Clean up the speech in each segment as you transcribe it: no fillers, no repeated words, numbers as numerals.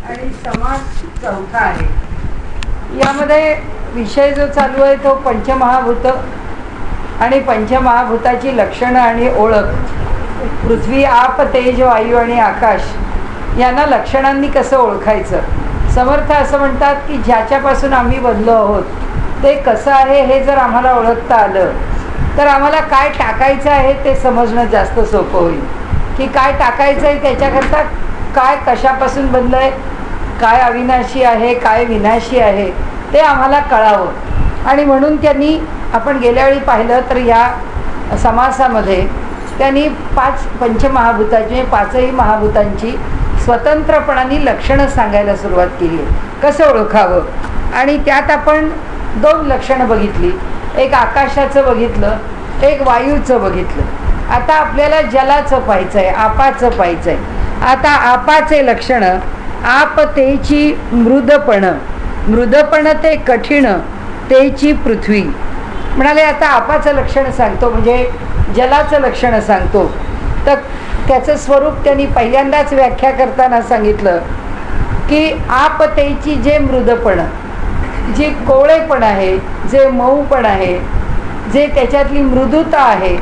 आणि समास चौथा आहे. यामध्ये विषय जो चालू आहे तो पंचमहाभूत आणि पंचमहाभूताची लक्षणं आणि ओळख. पृथ्वी, आप, तेज, वायू आणि आकाश यांना लक्षणांनी कसं ओळखायचं. समर्थ असं म्हणतात की ज्याच्यापासून आम्ही बनलो आहोत ते कसं आहे हे जर आम्हाला ओळखता आलं तर आम्हाला काय टाकायचं आहे ते समजणं जास्त सोपं होईल. की काय टाकायचं आहे त्याच्याकरता काय कशापासून बनलं आहे, काय अविनाशी आहे, काय विनाशी आहे ते आम्हाला कळावं. आणि म्हणून त्यांनी, आपण गेल्या वेळी पाहिलं तर या समासामध्ये त्यांनी पंचमहाभूताची, पाचही महाभूतांची स्वतंत्रपणाने लक्षणं सांगायला सुरुवात केली आहे, कसं ओळखावं. आणि त्यात आपण दोन लक्षणं बघितली, एक आकाशाचं बघितलं, एक वायूचं बघितलं. आता आपल्याला जलाचं पाहायचं आहे, आपाचं पाहायचं आहे. आता आपाचे लक्षणं, आप तेची मृदपण, मृदपण ते कठीण तेची पृथ्वी. म्हणाले आता आपाचं लक्षण सांगतो म्हणजे जलाचं लक्षण सांगतो. तर त्याचं स्वरूप त्यांनी पहिल्यांदाच व्याख्या करताना सांगितलं की आप तेची जे मृदपण, जी कोवळेपण आहे, जे मऊपण आहे, जे त्याच्यातली मृदुता आहे,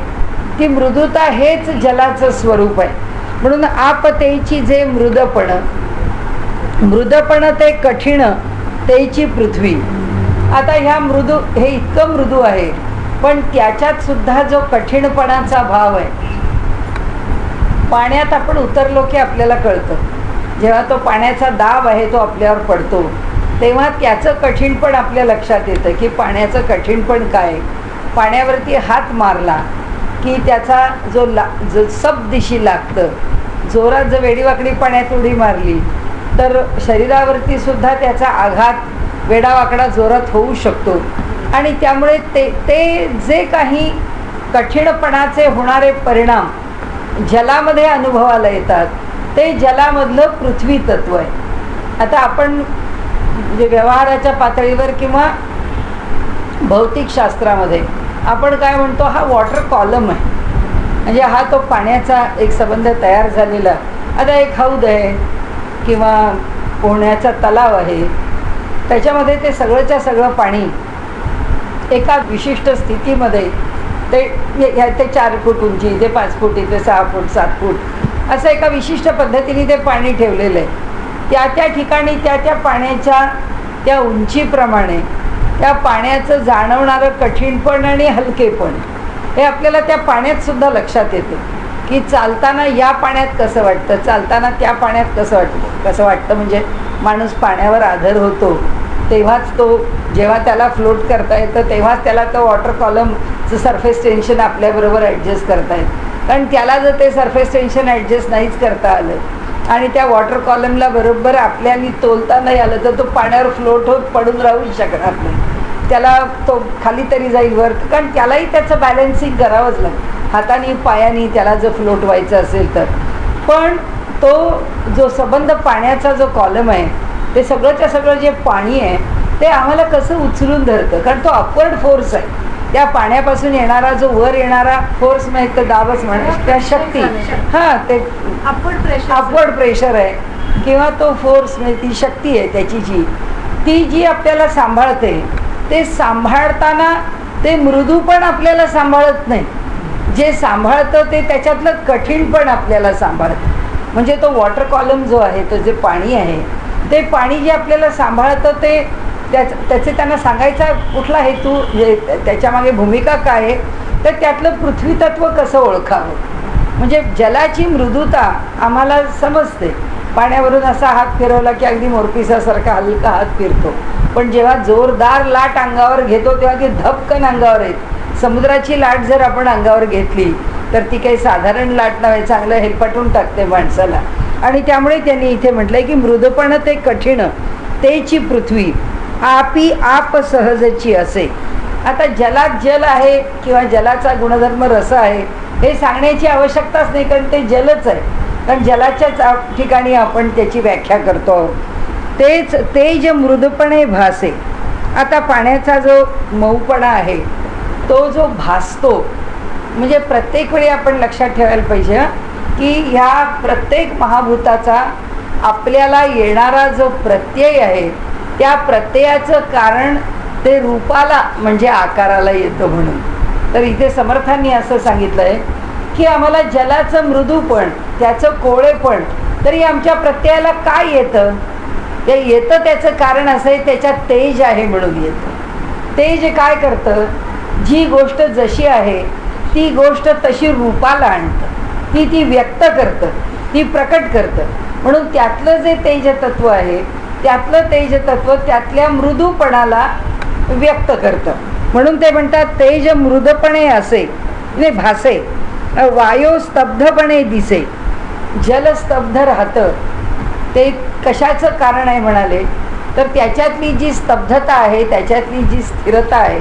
ती मृदुता हेच जलाचं स्वरूप आहे. म्हणून आप तेची जे मृदपण, मृदपण ते कठीण तेची पृथ्वी. आता ह्या मृदू, हे इतकं मृदू आहे पण त्याच्यात सुद्धा जो कठीणपणाचा भाव आहे, पाण्यात आपण उतरलो की आपल्याला कळतं. जेव्हा तो पाण्याचा दाब आहे तो आपल्यावर पडतो तेव्हा त्याचं कठीणपण आपल्या लक्षात येतं की पाण्याचं कठीणपण काय. पाण्यावरती हात मारला की त्याचा जो सब दिशी लागतं, जोरात जर वेडीवाकडी पाण्यात उडी मारली तर शरीरावरती सुद्धा त्याचा आघात वेडावाकडा जोरात होऊ शकतो. आणि त्यामुळे ते जे काही कठीणपणाचे होणारे परिणाम जलामध्ये अनुभवाला येतात ते जलामधलं पृथ्वी तत्व आहे. आता आपण म्हणजे व्यवहाराच्या पातळीवर किंवा भौतिकशास्त्रामध्ये आपण काय म्हणतो, हा वॉटर कॉलम आहे. म्हणजे हा तो पाण्याचा एक संबंध तयार झालेला. आता एक हौद आहे किंवा पोहण्याचा तलाव आहे, त्याच्यामध्ये ते सगळंच्या सगळं पाणी एका विशिष्ट स्थितीमध्ये ते 4 फूट उंची, इथे 5 फूट, इथे 6 फूट, 7 फूट असं एका विशिष्ट पद्धतीने ते पाणी ठेवलेलं आहे. त्या ठिकाणी त्या पाण्याच्या त्या उंचीप्रमाणे त्या पाण्याचं जाणवणारं कठीणपण आणि हलकेपण हे आपल्याला त्या पाण्यात सुद्धा लक्षात येतं. की चालताना या पाण्यात कसं वाटतं, चालताना त्या पाण्यात कसं वाटतं. म्हणजे माणूस पाण्यावर आधार होतो तेव्हाच तो, जेव्हा त्याला फ्लोट करता येतं तेव्हाच त्याला तो वॉटर कॉलमचं सरफेस टेन्शन आपल्याबरोबर ॲडजस्ट करता येतं. कारण त्याला जर ते सरफेस टेन्शन ॲडजस्ट नाहीच करता आलं आणि त्या वॉटर कॉलमला बरोबर आपल्याला तोलता नाही आलं तर तो पाण्यावर फ्लोट होत पडून राहूच शकणार नाही. त्याला तो खाली तरी जाईल वर, कारण त्यालाही त्याचं बॅलन्सिंग करावंच लागतं. हाताने पायाने त्याला जर फ्लोट व्हायचं असेल तर. पण तो जो संबंध पाण्याचा जो कॉलम आहे ते सगळंच्या सगळं जे पाणी आहे ते आम्हाला कसं उचलून धरतं. कारण तो अपवर्ड फोर्स आहे. त्या पाण्यापासून येणारा जो वर येणारा फोर्स नाही तर दाबच म्हणा, त्या शक्ती, हां ते अपवर्ड प्रेशर आहे किंवा तो फोर्स म्हणजे ती शक्ती आहे त्याची ती जी आपल्याला सांभाळते. ते सांभाळताना ते मृदूपण आपल्याला सांभाळत नाही, जे सांभाळतं ते त्याच्यातलं कठीणपण आपल्याला सांभाळतं. म्हणजे तो वॉटर कॉलम जो आहे, तो जे पाणी आहे ते पाणी जे आपल्याला सांभाळतं ते त्याचे त्यांना सांगायचा कुठला हेतू, त्याच्यामागे भूमिका काय आहे, तर त्यातलं पृथ्वी तत्व कसं ओळखावं. म्हणजे जलाची मृदुता आम्हाला समजते. पाण्यावरून असा हात फिरवला की अगदी मोरपिसासारखा हलका हात फिरतो. पण जेव्हा जोरदार लाट अंगावर घेतो तेव्हा ती धपकन अंगावर येते. समुद्राची लाट जर आपण अंगावर घेतली तर ती काही साधारण लाट नव्हे, चांगलं हेलपाटून टाकते माणसाला. आणि त्यामुळे त्यांनी इथे म्हटलंय की मृदुपण ते कठीण तेची पृथ्वी, आपी आप सहजची असे. आता जलात जल आहे किंवा जलाचा गुणधर्म रस आहे हे सांगण्याची आवश्यकताच नाही, कारण ते जलच आहे. कारण जलाच्याच ठिकाणी आपण त्याची व्याख्या करतो. तेच तेज मृदुपणे भासे. आता पाण्याचा जो मऊपणा आहे तो जो भासतो, म्हणजे प्रत्येक वेळी आपण लक्षात ठेवायला पाहिजे की ह्या प्रत्येक महाभूताचा आपल्याला येणारा जो प्रत्यय आहे त्या प्रत्ययाचं कारण ते रूपाला म्हणजे आकाराला येतं म्हणून. तर इथे समर्थांनी असं सांगितलं आहे की आम्हाला जलाचं मृदूपण, त्याचं कोवळेपण तरी आमच्या प्रत्ययाला काय येतं, ते येतं त्याचं कारण असं आहे त्याच्यात तेज आहे म्हणून येतं. तेज काय करतं, जी गोष्ट जशी आहे ती गोष्ट तशी रूपाला आणतं, ती व्यक्त करतं, ती प्रकट करतं. म्हणून त्यातलं जे तेजतत्व आहे त्यातलं तेजतत्व त्यातल्या मृदूपणाला व्यक्त करतं. म्हणून ते म्हणतात तेज मृदपणे असे ने भासे, वायू स्तब्धपणे दिसे. जल स्तब्ध राहतं ते कशाचं कारण आहे म्हणाले तर त्याच्यातली जी स्तब्धता आहे, त्याच्यातली जी स्थिरता आहे.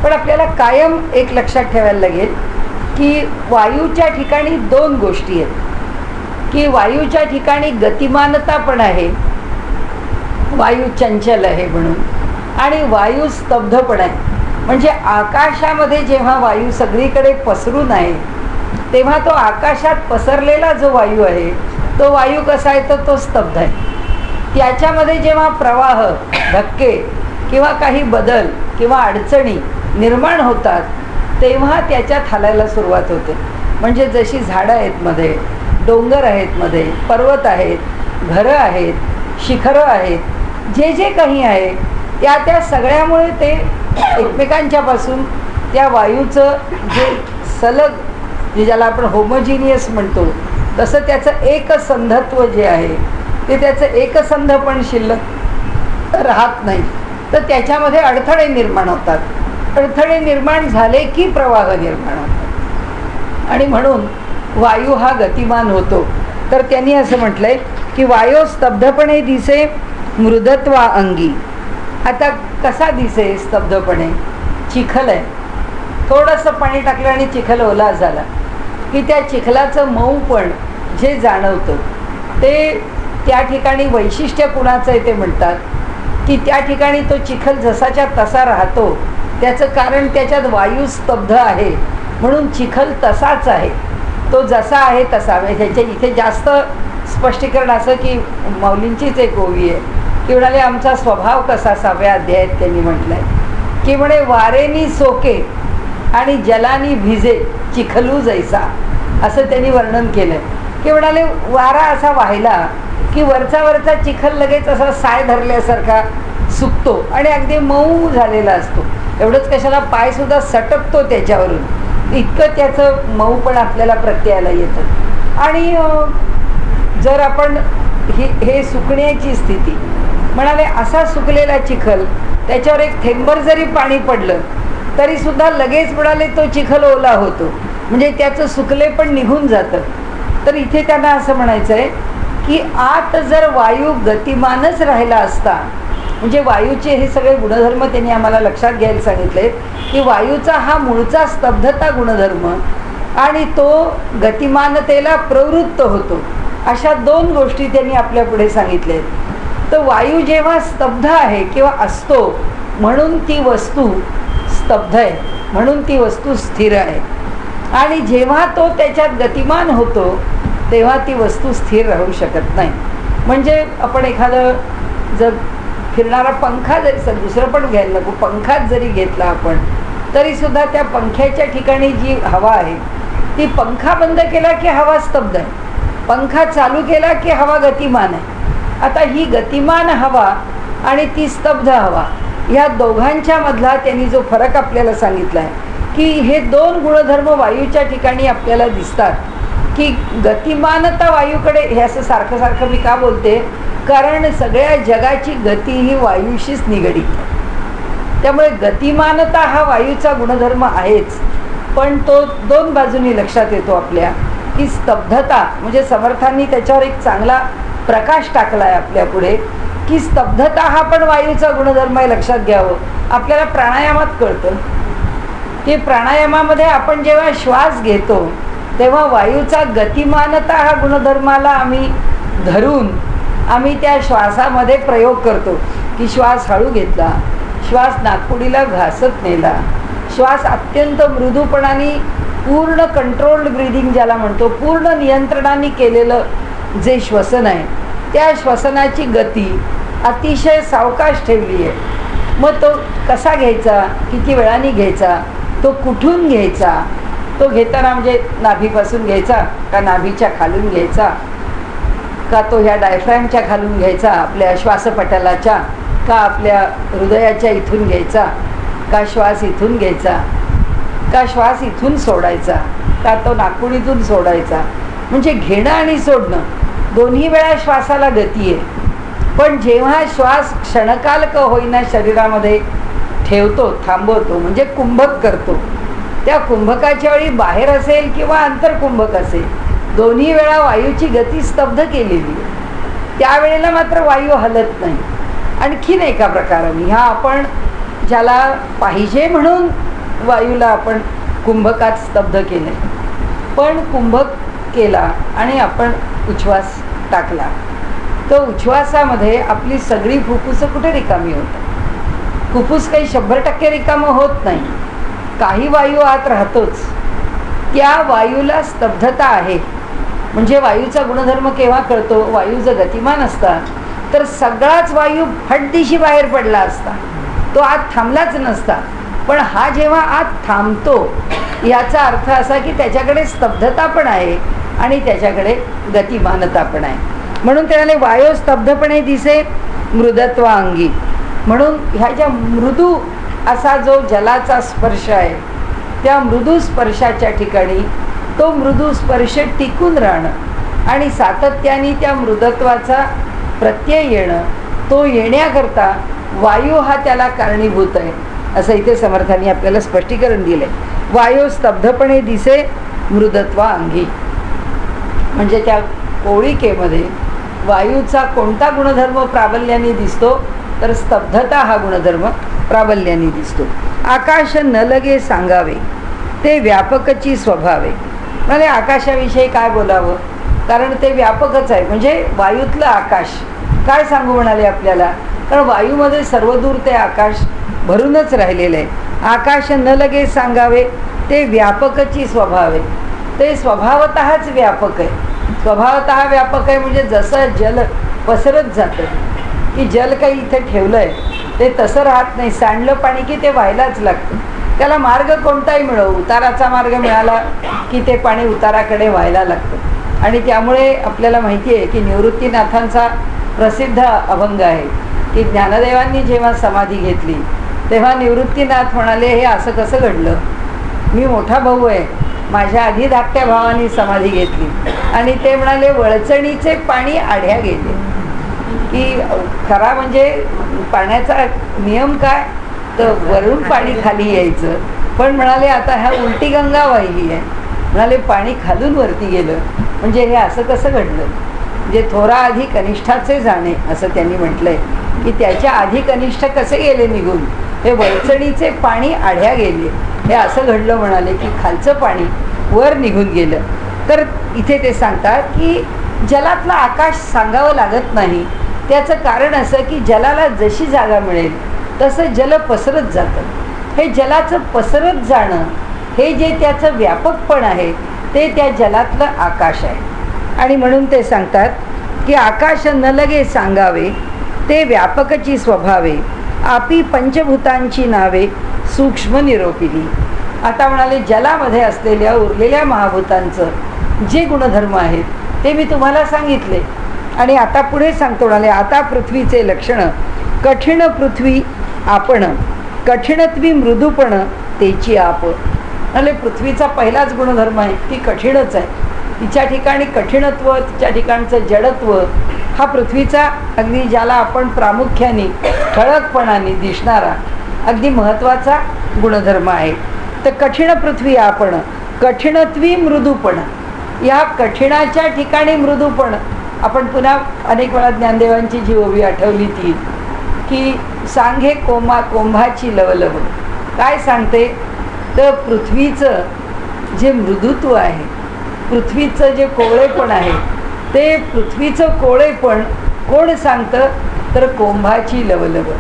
पण आपल्याला कायम एक लक्षात ठेवायला लागेल की वायूच्या ठिकाणी दोन गोष्टी आहेत की वायूच्या ठिकाणी गतिमानता पण आहे, वायू चंचल आहे म्हणून, आणि वायू स्तब्ध पण आहे. म्हणजे आकाशामध्ये जेव्हा वायू सगळीकडे पसरून आहे तेव्हा तो आकाशात पसरलेला जो वायू आहे तो वायू कसा आहे तर तो स्तब्ध आहे. त्याच्यामध्ये जेव्हा प्रवाह, धक्के किंवा काही बदल किंवा अडचणी निर्माण होतात तेव्हा त्याच्यात हालायला सुरुवात होते. म्हणजे जशी झाडं आहेत मध्ये, डोंगर आहेत मध्ये, पर्वत आहेत, घरं आहेत, शिखरं आहेत, जे जे काही आहे त्या सगळ्यामुळे ते एकमेकांच्यापासून त्या वायूचं जे सलग, जे ज्याला आपण होमोजिनियस म्हणतो तसं त्याचं एकसंधत्व जे आहे ते त्याचं एकसंध पण शिल्लक राहत नाही. तर त्याच्यामध्ये अडथळे निर्माण होतात. अडथळे निर्माण झाले की प्रवाह निर्माण होतात आणि म्हणून वायू हा गतिमान होतो. तर त्यांनी असं म्हटलंय की वायू स्तब्धपणे दिसे मृदत्वा अंगी. आता कसा दिसे स्तब्धपणे, चिखल आहे, थोडंसं पाणी टाकलं आणि चिखल ओला झाला की त्या चिखलाचं मऊपण जे जाणवतं ते त्या ठिकाणी वैशिष्ट्य कुणाचं आहे ते म्हणतात की त्या ठिकाणी तो चिखल जसाच्या तसा राहतो. त्याचं कारण त्याच्यात वायू स्तब्ध आहे म्हणून चिखल तसाच आहे, तो जसा आहे तसा. ह्याच्या इथे जास्त स्पष्टीकरण असं की माऊलींचीच एक ओवी आहे की म्हणाले आमचा स्वभाव कसा 6व्या अध्यायात त्यांनी म्हटलं आहे की म्हणे वारेनी सोके आणि जलानी भिजे चिखलू जैसा, असं त्यांनी वर्णन केलं की म्हणाले वारा असा वाहिला की वरचा चिखल लगेच असा साय धरल्यासारखा सुकतो आणि अगदी मऊ झालेला असतो. एवढंच कशाला पायसुद्धा सटकतो त्याच्यावरून, इतकं त्याचं मऊ पण आपल्याला प्रत्ययाला येतं. आणि जर आपण हे सुकण्याची स्थिती म्हणाले असा सुकलेला चिखल त्याच्यावर एक थेंबर जरी पाणी पडलं तरीसुद्धा लगेच म्हणाले तो चिखल ओला होतो, म्हणजे त्याचं सुकले पण निघून जातं. तर इथे त्यांना असं म्हणायचं आहे की आत जर वायू गतिमानच राहिला असता, म्हणजे वायूचे हे सगळे गुणधर्म त्यांनी आम्हाला लक्षात घ्यायला सांगितले की वायूचा हा मूळचा स्तब्धता गुणधर्म आणि तो गतिमानतेला प्रवृत्त होतो, अशा दोन गोष्टी त्यांनी आपल्या पुढे सांगितल्या. तर वायू जेव्हा स्तब्ध आहे किंवा असतो म्हणून ती वस्तू स्तब्ध आहे, म्हणून ती वस्तू स्थिर आहे. आणि जेव्हा तो त्याच्यात गतिमान होतो तेव्हा ती वस्तू स्थिर राहू शकत नाही. म्हणजे आपण एखादं जर फिरणारा पंखा जरी, दुसरं पण घ्यायला नको, पंखाच जरी घेतला आपण तरीसुद्धा त्या पंख्याच्या ठिकाणी जी हवा आहे ती पंखा बंद केला की हवा स्तब्ध आहे, पंखा चालू केला की हवा गतिमान आहे. आता ही गतिमान हवा आणि ती स्तब्ध हवा ह्या दोघांच्या मधला त्यांनी जो फरक आपल्याला सांगितला आहे की हे दोन गुणधर्म वायूच्या ठिकाणी आपल्याला दिसतात की गतिमानता वायूकडे, हे असं सारखं सारखं मी का बोलते कारण सगळ्या जगाची गती ही वायूशीच निगडीत आहे. त्यामुळे गतिमानता हा वायूचा गुणधर्म आहेच, पण तो दोन बाजूंनी लक्षात येतो आपल्या की स्तब्धता, म्हणजे समर्थांनी त्याच्यावर एक चांगला प्रकाश टाकला आहे आपल्या पुढे की स्तब्धता हा पण वायूचा गुणधर्म आहे. लक्षात घ्यावं, आपल्याला प्राणायामात कळतं की प्राणायामामध्ये आपण जेव्हा श्वास घेतो तेव्हा वायूचा गतिमानता हा गुणधर्माला आम्ही धरून आम्ही त्या श्वासामध्ये प्रयोग करतो की श्वास हळू घेतला, श्वास नाकपुडीला घासत नेला, श्वास अत्यंत मृदूपणाने पूर्ण कंट्रोल्ड ब्रीदिंग ज्याला म्हणतो, पूर्ण नियंत्रणाने केलेलं जे श्वसन आहे त्या श्वसनाची गती अतिशय सावकाश ठेवली आहे. मग तो कसा घ्यायचा, किती वेळाने घ्यायचा, तो कुठून घ्यायचा, तो घेताना म्हणजे नाभीपासून घ्यायचा का नाभीच्या खालून घ्यायचा, का तो ह्या डायफ्रॅमच्या खालून घ्यायचा, आपल्या श्वासपटलाच्या, का आपल्या हृदयाच्या इथून घ्यायचा, का श्वास इथून घ्यायचा, का श्वास इथून सोडायचा, का तो नाकपुडीतून सोडायचा. म्हणजे घेणं आणि सोडणं दोन्ही वेळा श्वासाला गती आहे. पण जेव्हा श्वास क्षणकाल का होईना शरीरामध्ये ठेवतो, थांबवतो, म्हणजे कुंभक करतो, त्या कुंभकाच्या वेळी बाहेर असेल किंवा अंतरकुंभक असेल, दोन्ही वेळा वायूची गती स्तब्ध केलेली आहे. त्यावेळेला मात्र वायू हलत नाही. आणखीन एका प्रकाराने ह्या आपण ज्याला पाहिजे म्हणून वायूला आपण कुंभकात स्तब्ध केलं, पण कुंभक केला आणि आपण उच्छ्वास टाकला, तो उच्छ्वासामध्ये आपली सगळी फुफ्फुसं कुठे रिकामी होतात. फुफ्फुस काही 100% रिकामं होत नाही, काही वायू आत राहतोच. त्या वायूला स्तब्धता आहे. म्हणजे वायूचा गुणधर्म केव्हा कळतो, वायू जर गतिमान असता तर सगळाच वायू फटदिशी बाहेर पडला असता, तो आत थांबलाच नसता. पण हा जेव्हा आत थांबतो याचा अर्थ असा की त्याच्याकडे स्तब्धता पण आहे आणि त्याच्याकडे गतिमानता पण आहे. म्हणून त्याने वायू स्तब्धपणे दिसे मृदत्वांगी. म्हणून ह्या ज्या मृदू असा जो जलाचा स्पर्श आहे, त्या मृदू स्पर्शाच्या ठिकाणी तो मृदू स्पर्श टिकून राहणं आणि सातत्याने त्या मृदत्वाचा प्रत्यय येणं, तो येण्याकरता वायू हा त्याला कारणीभूत आहे, असं इथे समर्थांनी आपल्याला स्पष्टीकरण दिलं आहे. वायू स्तब्धपणे दिसे मृदत्वांगी. म्हणजे त्या कोळिकेमध्ये वायूचा कोणता गुणधर्म प्राबल्याने दिसतो, तर स्तब्धता हा गुणधर्म प्राबल्याने दिसतो. आकाश न लगे सांगावे ते व्यापकची स्वभावे. म्हणजे आकाशाविषयी काय बोलावं, कारण ते व्यापकच आहे. म्हणजे वायूतलं आकाश काय सांगू म्हणाले आपल्याला, कारण वायूमध्ये सर्वदूर ते आकाश भरूनच राहिलेलं आहे. आकाश न लगे सांगावे ते व्यापकची स्वभावे. ते स्वभावतःच व्यापक आहे. स्वभावतः व्यापक आहे म्हणजे जसं जल पसरत जातं, की जल काही इथे ठेवलं आहे ते तसं राहत नाही. सांडलं पाणी की ते व्हायलाच लागतं. त्याला मार्ग कोणताही मिळो, उताराचा मार्ग मिळाला की ते पाणी उताराकडे व्हायला लागतं. आणि त्यामुळे आपल्याला माहिती आहे की निवृत्तीनाथांचा प्रसिद्ध अभंग आहे की ज्ञानदेवांनी जेव्हा समाधी घेतली तेव्हा निवृत्तीनाथ म्हणाले, हे असं कसं घडलं, मी मोठा भाऊ आहे, माझ्या आधी धाकट्या भावानी समाधी घेतली. आणि ते म्हणाले, वळचणीचे पाणी आढ्या गेले. की खरा म्हणजे पाण्याचा नियम काय, तर वरून पाणी खाली यायचं. पण म्हणाले आता ह्या उलटी गंगा वाहिली आहे, म्हणाले पाणी खालून वरती गेलं. म्हणजे हे असं कसं घडलं, म्हणजे थोरा आधी कनिष्ठाचे जाणे असं त्यांनी म्हटलंय, की त्याच्या आधी कनिष्ठ कसे गेले निघून, हे वळचणीचे पाणी आढ्या गेले, हे असं घडलं. म्हणाले की खालचं पाणी वर निघून गेलं. तर इथे ते सांगतात की जलातलं आकाश सांगावं लागत नाही. त्याचं कारण असं की जलाला जशी जागा मिळेल तसं जल पसरत जातं. हे जलाचं पसरत जाणं हे जे त्याचं व्यापकपण आहे ते त्या जलातलं आकाश आहे. आणि म्हणून ते सांगतात की आकाश न लगे सांगावे ते व्यापकची स्वभावे, आपी पंचभूतांची नावे सूक्ष्म निरोपिली. आता म्हणाले जलामध्ये असलेल्या उरलेल्या महाभूतांचं जे गुणधर्म आहेत ते मी तुम्हाला सांगितले. आणि आता पुढे सांगतो म्हणाले, आता पृथ्वीचे लक्षण कठीण पृथ्वी आपण, कठीणत्वी मृदूपण तेची आप. म्हणाले पृथ्वीचा पहिलाच गुणधर्म आहे ती कठीणच आहे. तिच्या ठिकाणी कठीणत्व, तिच्या ठिकाणचं जडत्व हा पृथ्वीचा अगदी ज्याला आपण प्रामुख्याने ठळकपणाने दिसणारा अगदी महत्त्वाचा गुणधर्म आहे. तर कठीण पृथ्वी आपण, कठीणत्वी मृदूपण. या कठीणाच्या ठिकाणी मृदूपण. आपण पुन्हा अनेक वेळा ज्ञानदेवांची जी ओवी आठवली ती की सांगे कोंभाची लवलव. काय सांगते तर पृथ्वीचं जे मृदुत्व आहे, पृथ्वीचं जे कोवळेपण आहे, ते पृथ्वीचं कोवळेपण कोण सांगतं तर कोंभाची लवलव.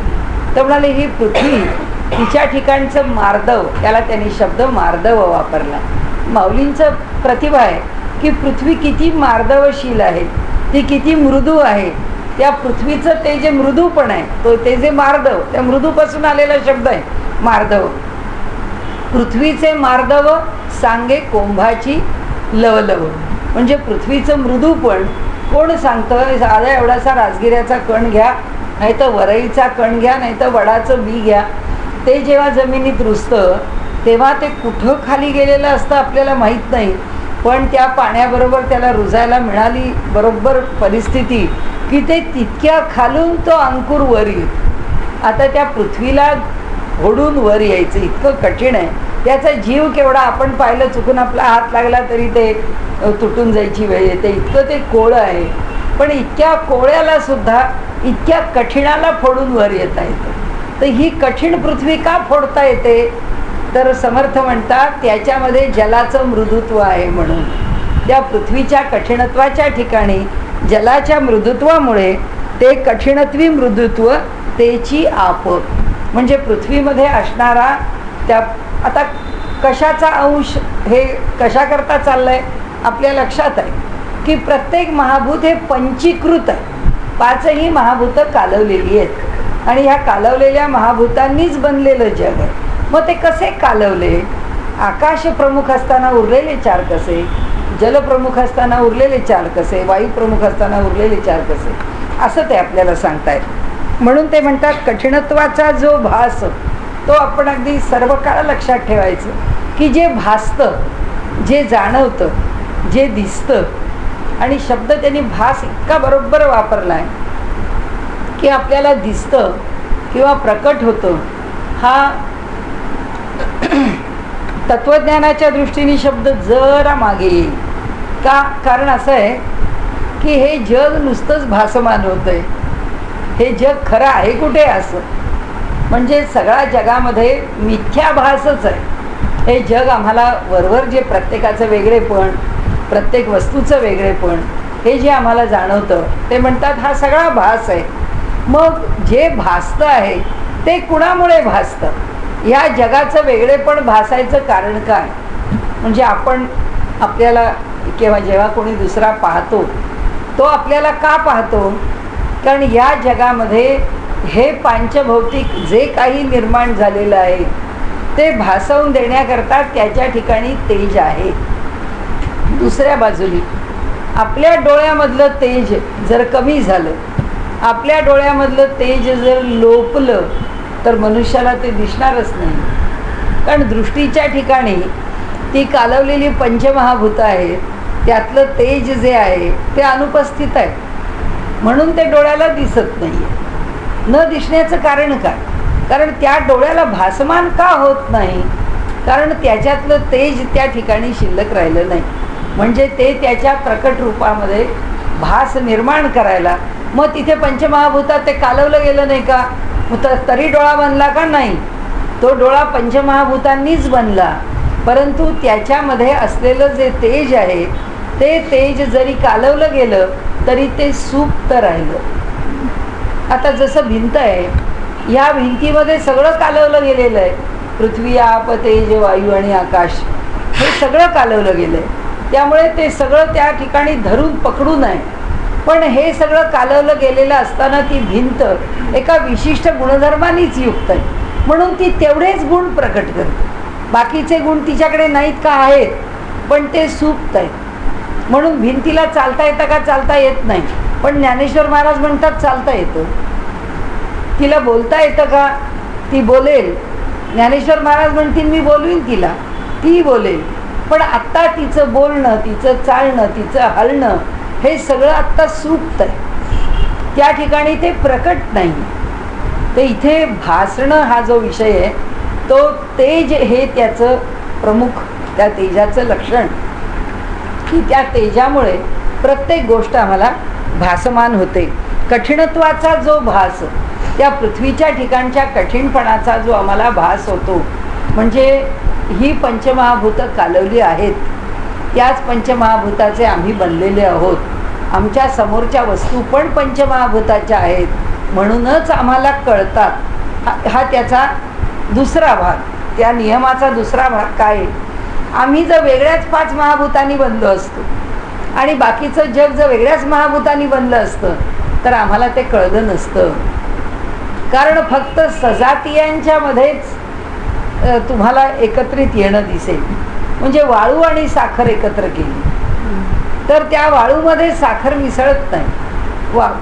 तर म्हणाले ही पृथ्वी तिच्या ठिकाणचं मार्दव, त्याला त्यांनी शब्द मार्दव वापरला. माऊलींचं प्रतिभा आहे की पृथ्वी किती मार्दवशील आहे. ती किती मृदू आहे. त्या पृथ्वीचं ते जे मृदूपण आहे, तो ते जे मार्दव, त्या मृदूपासून आलेला शब्द आहे मार्दव. पृथ्वीचे मार्दव सांगे कोंभाची लवलव. म्हणजे पृथ्वीचं मृदूपण कोण सांगतं? साधा एवढासा राजगिऱ्याचा कण घ्या, नाही तर वरईचा कण घ्या, नाही तर वडाचं बी घ्या. ते जेव्हा जमिनीत रुजतं तेव्हा ते कुठं खाली गेलेलं असतं आपल्याला माहीत नाही, पण त्या पाण्याबरोबर त्याला रुजायला मिळाली बरोबर परिस्थिती की ते तितक्या खालून तो अंकुर वर येईल. आता त्या पृथ्वीला ओढून वर यायचं इतकं कठीण आहे. त्याचा जीव केवढा, आपण पाहिलं चुकून आपला हात लागला तरी ते तुटून जायची वेळ येते, इतकं ते कोळं आहे. पण इतक्या कोळ्याला सुद्धा इतक्या कठीणाला फोडून वर येता येतं. तर ही कठीण पृथ्वी का फोडता येते? तर समर्थ म्हणतात त्याच्यामध्ये जलाचं मृदुत्व आहे. म्हणून त्या पृथ्वीच्या कठीणत्वाच्या ठिकाणी जलाच्या मृदुत्वामुळे ते कठीणत्वी मृदुत्व तेची आप. म्हणजे पृथ्वीमध्ये असणारा त्या आता कशाचा अंश हे कशाकरता चाललं आहे आपल्या लक्षात आहे की प्रत्येक महाभूत हे पंचीकृत आहे. 5ही महाभूतं कालवलेली आहेत आणि ह्या कालवलेल्या महाभूतांनीच बनलेलं जग आहे. मग ते कसे कालवले? आकाश प्रमुख असताना उरलेले 4 कसे, जलप्रमुख असताना उरलेले 4 कसे, वायू प्रमुख असताना उरलेले 4 कसे, असं ते आपल्याला सांगतायत. म्हणून ते म्हणतात कठीणत्वाचा जो भास तो आपण अगदी सर्व काळ लक्षात ठेवायचं की जे भासतं, जे जाणवतं, जे दिसतं. आणि शब्द त्यांनी भास इतका बरोबर वापरला आहे की आपल्याला दिसतं किंवा प्रकट होतं. हा तत्वज्ञानाच्या दृष्टीने शब्द जरा मागे येईल का? कारण असं आहे की हे जग नुसतंच भासमान होतं आहे. हे जग खरं आहे कुठे? असं म्हणजे सगळ्या जगामध्ये मिथ्याभासच आहे. हे जग आम्हाला वरवर जे प्रत्येकाचं वेगळेपण, प्रत्येक वस्तूचं वेगळेपण हे जे आम्हाला जाणवतं ते म्हणतात हा सगळा भास आहे. मग जे भासतं आहे ते कुणामुळे भासतं? ह्या जगाचं वेगळेपण भासायचं कारण काय? म्हणजे आपण आपल्याला किंवा जेव्हा कोणी दुसरा पाहतो तो आपल्याला का पाहतो? कारण या जगामध्ये हे पांचभौतिक जे काही निर्माण झालेलं आहे ते भासवून देण्याकरता त्याच्या ठिकाणी तेज आहे. दुसऱ्या बाजूने आपल्या डोळ्यामधलं तेज जर कमी झालं, आपल्या डोळ्यामधलं तेज जर लोपलं तर मनुष्याला ते दिसणारच नाही. कारण दृष्टीच्या ठिकाणी ती कालवलेली पंचमहाभूतं आहेत, त्यातलं तेज जे आहे ते अनुपस्थित आहे. म्हणून ते डोळ्याला दिसत नाही आहे. न दिसण्याचं कारण काय? कारण त्या डोळ्याला भासमान का होत नाही? कारण त्याच्यातलं तेज त्या ठिकाणी शिल्लक राहिलं नाही. म्हणजे ते त्याच्या प्रकट रूपामध्ये भास निर्माण करायला मग तिथे पंचमहाभूतात ते कालवलं गेलं नाही का? तरी डोळा बनला का? नाही. तो डोळा पंचमहाभूतांनीच बनला, परंतु त्याच्यामध्ये असलेलं जे तेज आहे ते तेज जरी कालवलं गेलं तरी ते सुप्त राहिलं. आता जसं भिंत आहे, ह्या भिंतीमध्ये सगळं कालवलं गेलेलं आहे. पृथ्वी, आप, तेज, वायू आणि आकाश हे सगळं कालवलं गेलं आहे. त्यामुळे ते सगळं त्या ठिकाणी धरून पकडून आहे. पण हे सगळं कालवलं गेलेलं असताना ती भिंत एका विशिष्ट गुणधर्मानीच युक्त आहे. म्हणून ती तेवढेच गुण प्रकट करते. बाकीचे गुण तिच्याकडे नाहीत का? आहेत, पण ते सुप्त आहेत. म्हणून भिंतीला चालता येतं का? चालता येत नाही. पण ज्ञानेश्वर महाराज म्हणतात चालता येतं. तिला बोलता येतं का? ती बोलेल. ज्ञानेश्वर महाराज म्हणतील मी बोलवीन तिला, ती बोलेल. पण आत्ता तिचं बोलणं, तिचं चालणं, तिचं हलणं हे सगळं आत्ता सुप्त आहे. त्या ठिकाणी ते प्रकट नाही. तर इथे भासणं हा जो विषय आहे तो तेज हे त्याचं प्रमुख, त्या तेजाचं लक्षण की त्या तेजामुळे प्रत्येक गोष्ट आम्हाला भासमान होते. कठीणत्वाचा जो भास, त्या पृथ्वीच्या ठिकाणच्या कठीणपणाचा जो आम्हाला भास होतो, म्हणजे ही पंचमहाभूतं कालवली आहेत. त्याच पंचमहाभूताचे आम्ही बनलेले आहोत. आमच्या समोरच्या वस्तू पण पंचमहाभूताच्या आहेत, म्हणूनच आम्हाला कळतात. हा त्याचा दुसरा भाग. त्या नियमाचा दुसरा भाग काय? आम्ही जर वेगळ्याच 5 महाभूतांनी बनलो असतो आणि बाकीचं जग जर वेगळ्याच महाभूतांनी बनलं असतं तर आम्हाला ते कळलं नसतं. कारण फक्त सजातीयांच्या मध्येच तुम्हाला एकत्रित येणं दिसेल. म्हणजे वाळू आणि साखर एकत्र केली तर त्या वाळूमध्ये साखर मिसळत नाही.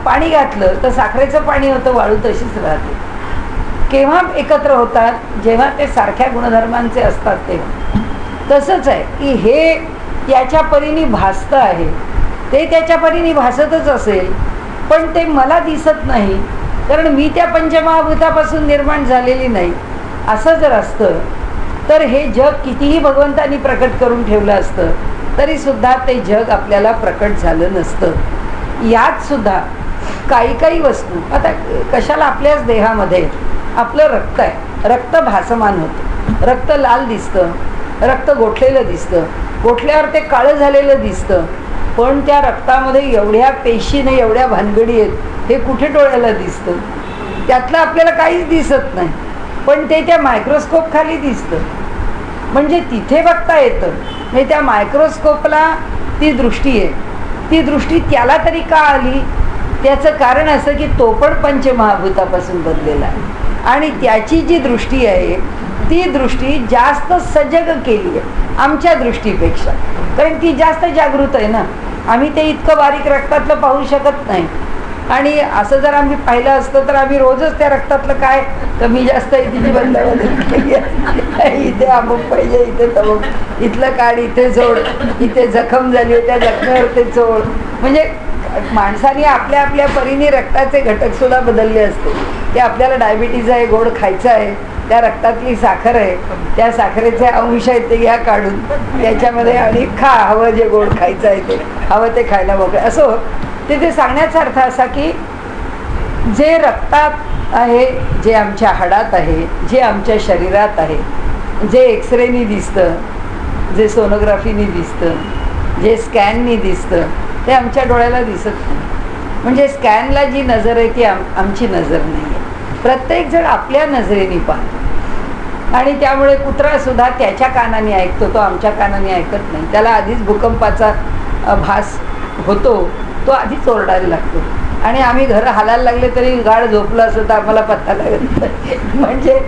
पाणी घातलं तर साखरेचं पाणी होतं, वाळू तशीच राहते. केव्हा एकत्र होतात? जेव्हा ते सारख्या गुणधर्मांचे असतात तेव्हा. तसंच आहे की हे त्याच्या परीने भासतं आहे, ते त्याच्या परीने भासतच असेल, पण ते मला दिसत नाही कारण मी त्या पंचमहाभूतापासून निर्माण झालेली नाही. असं जर असतं तर हे जग कितीही भगवंतांनी प्रकट करून ठेवलं असतं तरीसुद्धा ते जग आपल्याला प्रकट झालं नसतं. यात सुद्धा काही काही वस्तू, आता कशाला आपल्याच देहामध्ये आपलं रक्त आहे, रक्त भासमान होतं, रक्त लाल दिसतं, रक्त गोठलेलं दिसतं, गोठल्यावर ते काळं झालेलं दिसतं, पण त्या रक्तामध्ये एवढ्या पेशीने एवढ्या भानगडी आहेत हे कुठे डोळ्याला दिसतं? त्यातलं आपल्याला काहीच दिसत नाही, पण ते त्या मायक्रोस्कोप खाली दिसतं. म्हणजे तिथे बघता येतं. म्हणजे त्या मायक्रोस्कोपला ती दृष्टी आहे. ती दृष्टी त्याला तरी का आली? त्याचं कारण असं की तो पण पंचमहाभूतापासून बनलेला आहे आणि त्याची जी दृष्टी आहे ती दृष्टी जास्त सजग केली आहे आमच्या दृष्टीपेक्षा. कारण ती जास्त जागृत आहे ना. आम्ही ते इतकं बारीक रक्तातलं पाहू शकत नाही. आणि असं जर आम्ही पाहिलं असतं तर आम्ही रोजच त्या रक्तातलं काय कमी जास्त आहे तिची बदलाबदल केली आहे. इथे अमुक पाहिजे, इथे तमुक, इथलं काढ, इथे जोड, इथे जखम झाली आहे त्या जखमेवर ते चोळ. म्हणजे माणसाने आपल्या आपल्या परीने रक्ताचे घटक सुद्धा बदलले असते. ते आपल्याला डायबिटीज आहे, गोड खायचं आहे, त्या रक्तातली साखर आहे, त्या साखरेचे अंश आहेत ते घ्या काढून त्याच्यामध्ये आणि खा, हवं जे गोड खायचं आहे ते हवं ते खायला मोकळे. असं ते सांगण्याचा अर्थ असा की जे रक्तात आहे, जे आमच्या हाडात आहे, जे आमच्या शरीरात आहे, जे एक्सरेनी दिसतं, जे सोनोग्राफीनी दिसतं, जे स्कॅननी दिसतं, ते आमच्या डोळ्याला दिसत नाही. म्हणजे स्कॅनला जी नजर आहे ती आमची नजर नाही आहे. प्रत्येकजण आपल्या नजरेने पाहतो आणि त्यामुळे कुत्रासुद्धा त्याच्या कानाने ऐकतो, तो आमच्या कानाने ऐकत नाही. त्याला आधीच भूकंपाचा भास होतो, तो आधीच ओरडायला लागतो. आणि आम्ही घरं हालायला लागले तरी गाढ झोपलं असं तर आम्हाला पत्ता लागत नाही. म्हणजे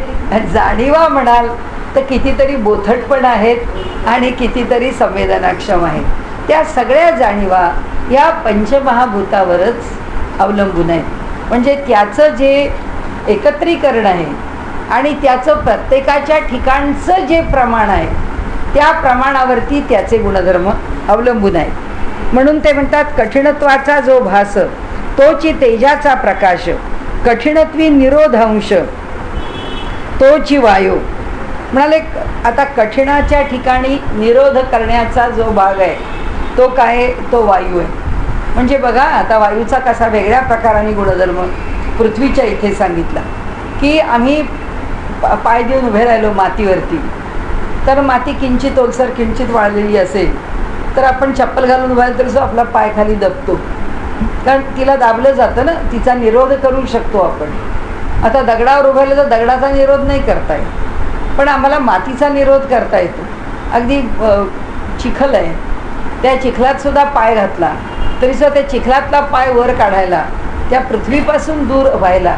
जाणीवा म्हणाल तर कितीतरी बोथट पण आहेत आणि कितीतरी संवेदनाक्षम आहेत. त्या सगळ्या जाणीवा या पंचमहाभूतावरच अवलंबून आहेत. म्हणजे त्याचं जे एकत्रीकरण आहे आणि त्याचं प्रत्येकाच्या ठिकाणचं जे प्रमाण आहे त्या प्रमाणावरती त्याचे गुणधर्म अवलंबून आहेत. म्हणून ते म्हणतात कठीणत्वाचा जो भास तोची तेजाचा प्रकाश, कठीणत्वी निरोधांश तोची वायू. म्हणाले आता कठीणाच्या ठिकाणी निरोध करण्याचा जो भाग आहे तो काय? तो वायू आहे. म्हणजे बघा आता वायूचा कसा वेगळ्या प्रकाराने गुणधर्म पृथ्वीच्या इथे सांगितला की आम्ही पाय देऊन उभे राहिलो मातीवरती तर माती किंचित ओलसर किंचित वाळलेली असेल तर आपण चप्पल घालून उभा राहिलो तर आपला पाय खाली दबतो, कारण तिला दाबलं जातं ना. तिचा निरोध करू शकतो आपण. आता दगडावर उभं राहिलं तर दगडाचा निरोध नाही करता येत, पण आम्हाला मातीचा निरोध करता येतो. अगदी चिखल आहे, त्या चिखलात सुद्धा पाय घातला तरीसुद्धा त्या चिखलातला पाय वर काढायला, त्या पृथ्वीपासून दूर व्हायला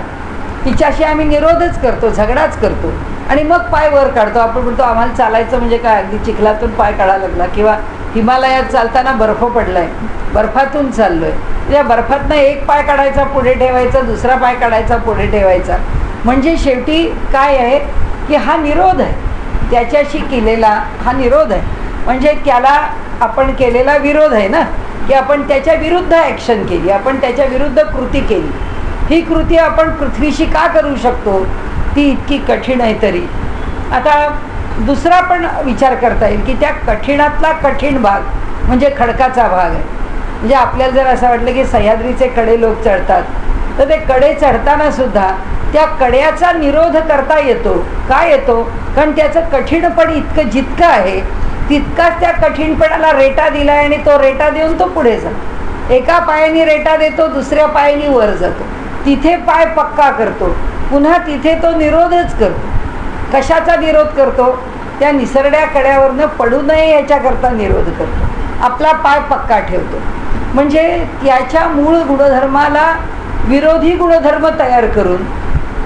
तिच्याशी आम्ही निरोधच करतो, झगडाच करतो आणि मग पाय वर काढतो. आपण म्हणतो आम्हाला चालायचं म्हणजे काय, अगदी चिखलातून पाय काढायला लागला, किंवा हिमालयात चालताना बर्फ पडलाय, बर्फातून चाललोय, त्या बर्फातनं एक पाय काढायचा पुढे ठेवायचा, दुसरा पाय काढायचा पुढे ठेवायचा. म्हणजे शेवटी काय आहे की हा निरोध आहे, त्याच्याशी केलेला हा निरोध आहे. म्हणजे त्याला आपण केलेला विरोध आहे ना, की आपण त्याच्या विरुद्ध ॲक्शन केली, आपण त्याच्या विरुद्ध कृती केली. ही कृती आपण पृथ्वीशी का करू शकतो? ती इतकी कठीण आहे तरी. आता दुसरा पण विचार करता येईल की त्या कठीणातला कठीण भाग म्हणजे खडकाचा भाग आहे. म्हणजे आपल्याला जर असं वाटलं की सह्याद्रीचे कडे लोक चढतात तर ते कडे चढताना सुद्धा त्या कड्याचा निरोध करता येतो. का येतो? कारण त्याचं कठीणपण इतकं जितकं आहे तितकाच त्या कठीणपणाला रेटा दिला आहे आणि तो रेटा देऊन तो पुढे जातो. एका पायाने रेटा देतो, दुसऱ्या पायाने वर जातो, तिथे पाय पक्का करतो, पुन्हा तिथे तो निरोधच करतो. कशाचा निरोध करतो? त्या निसरड्या कड्यावरनं पडू नये याच्याकरता निरोध करतो. आपला पाय पक्का ठेवतो. म्हणजे त्याच्या मूळ गुणधर्माला विरोधी गुणधर्म तयार करून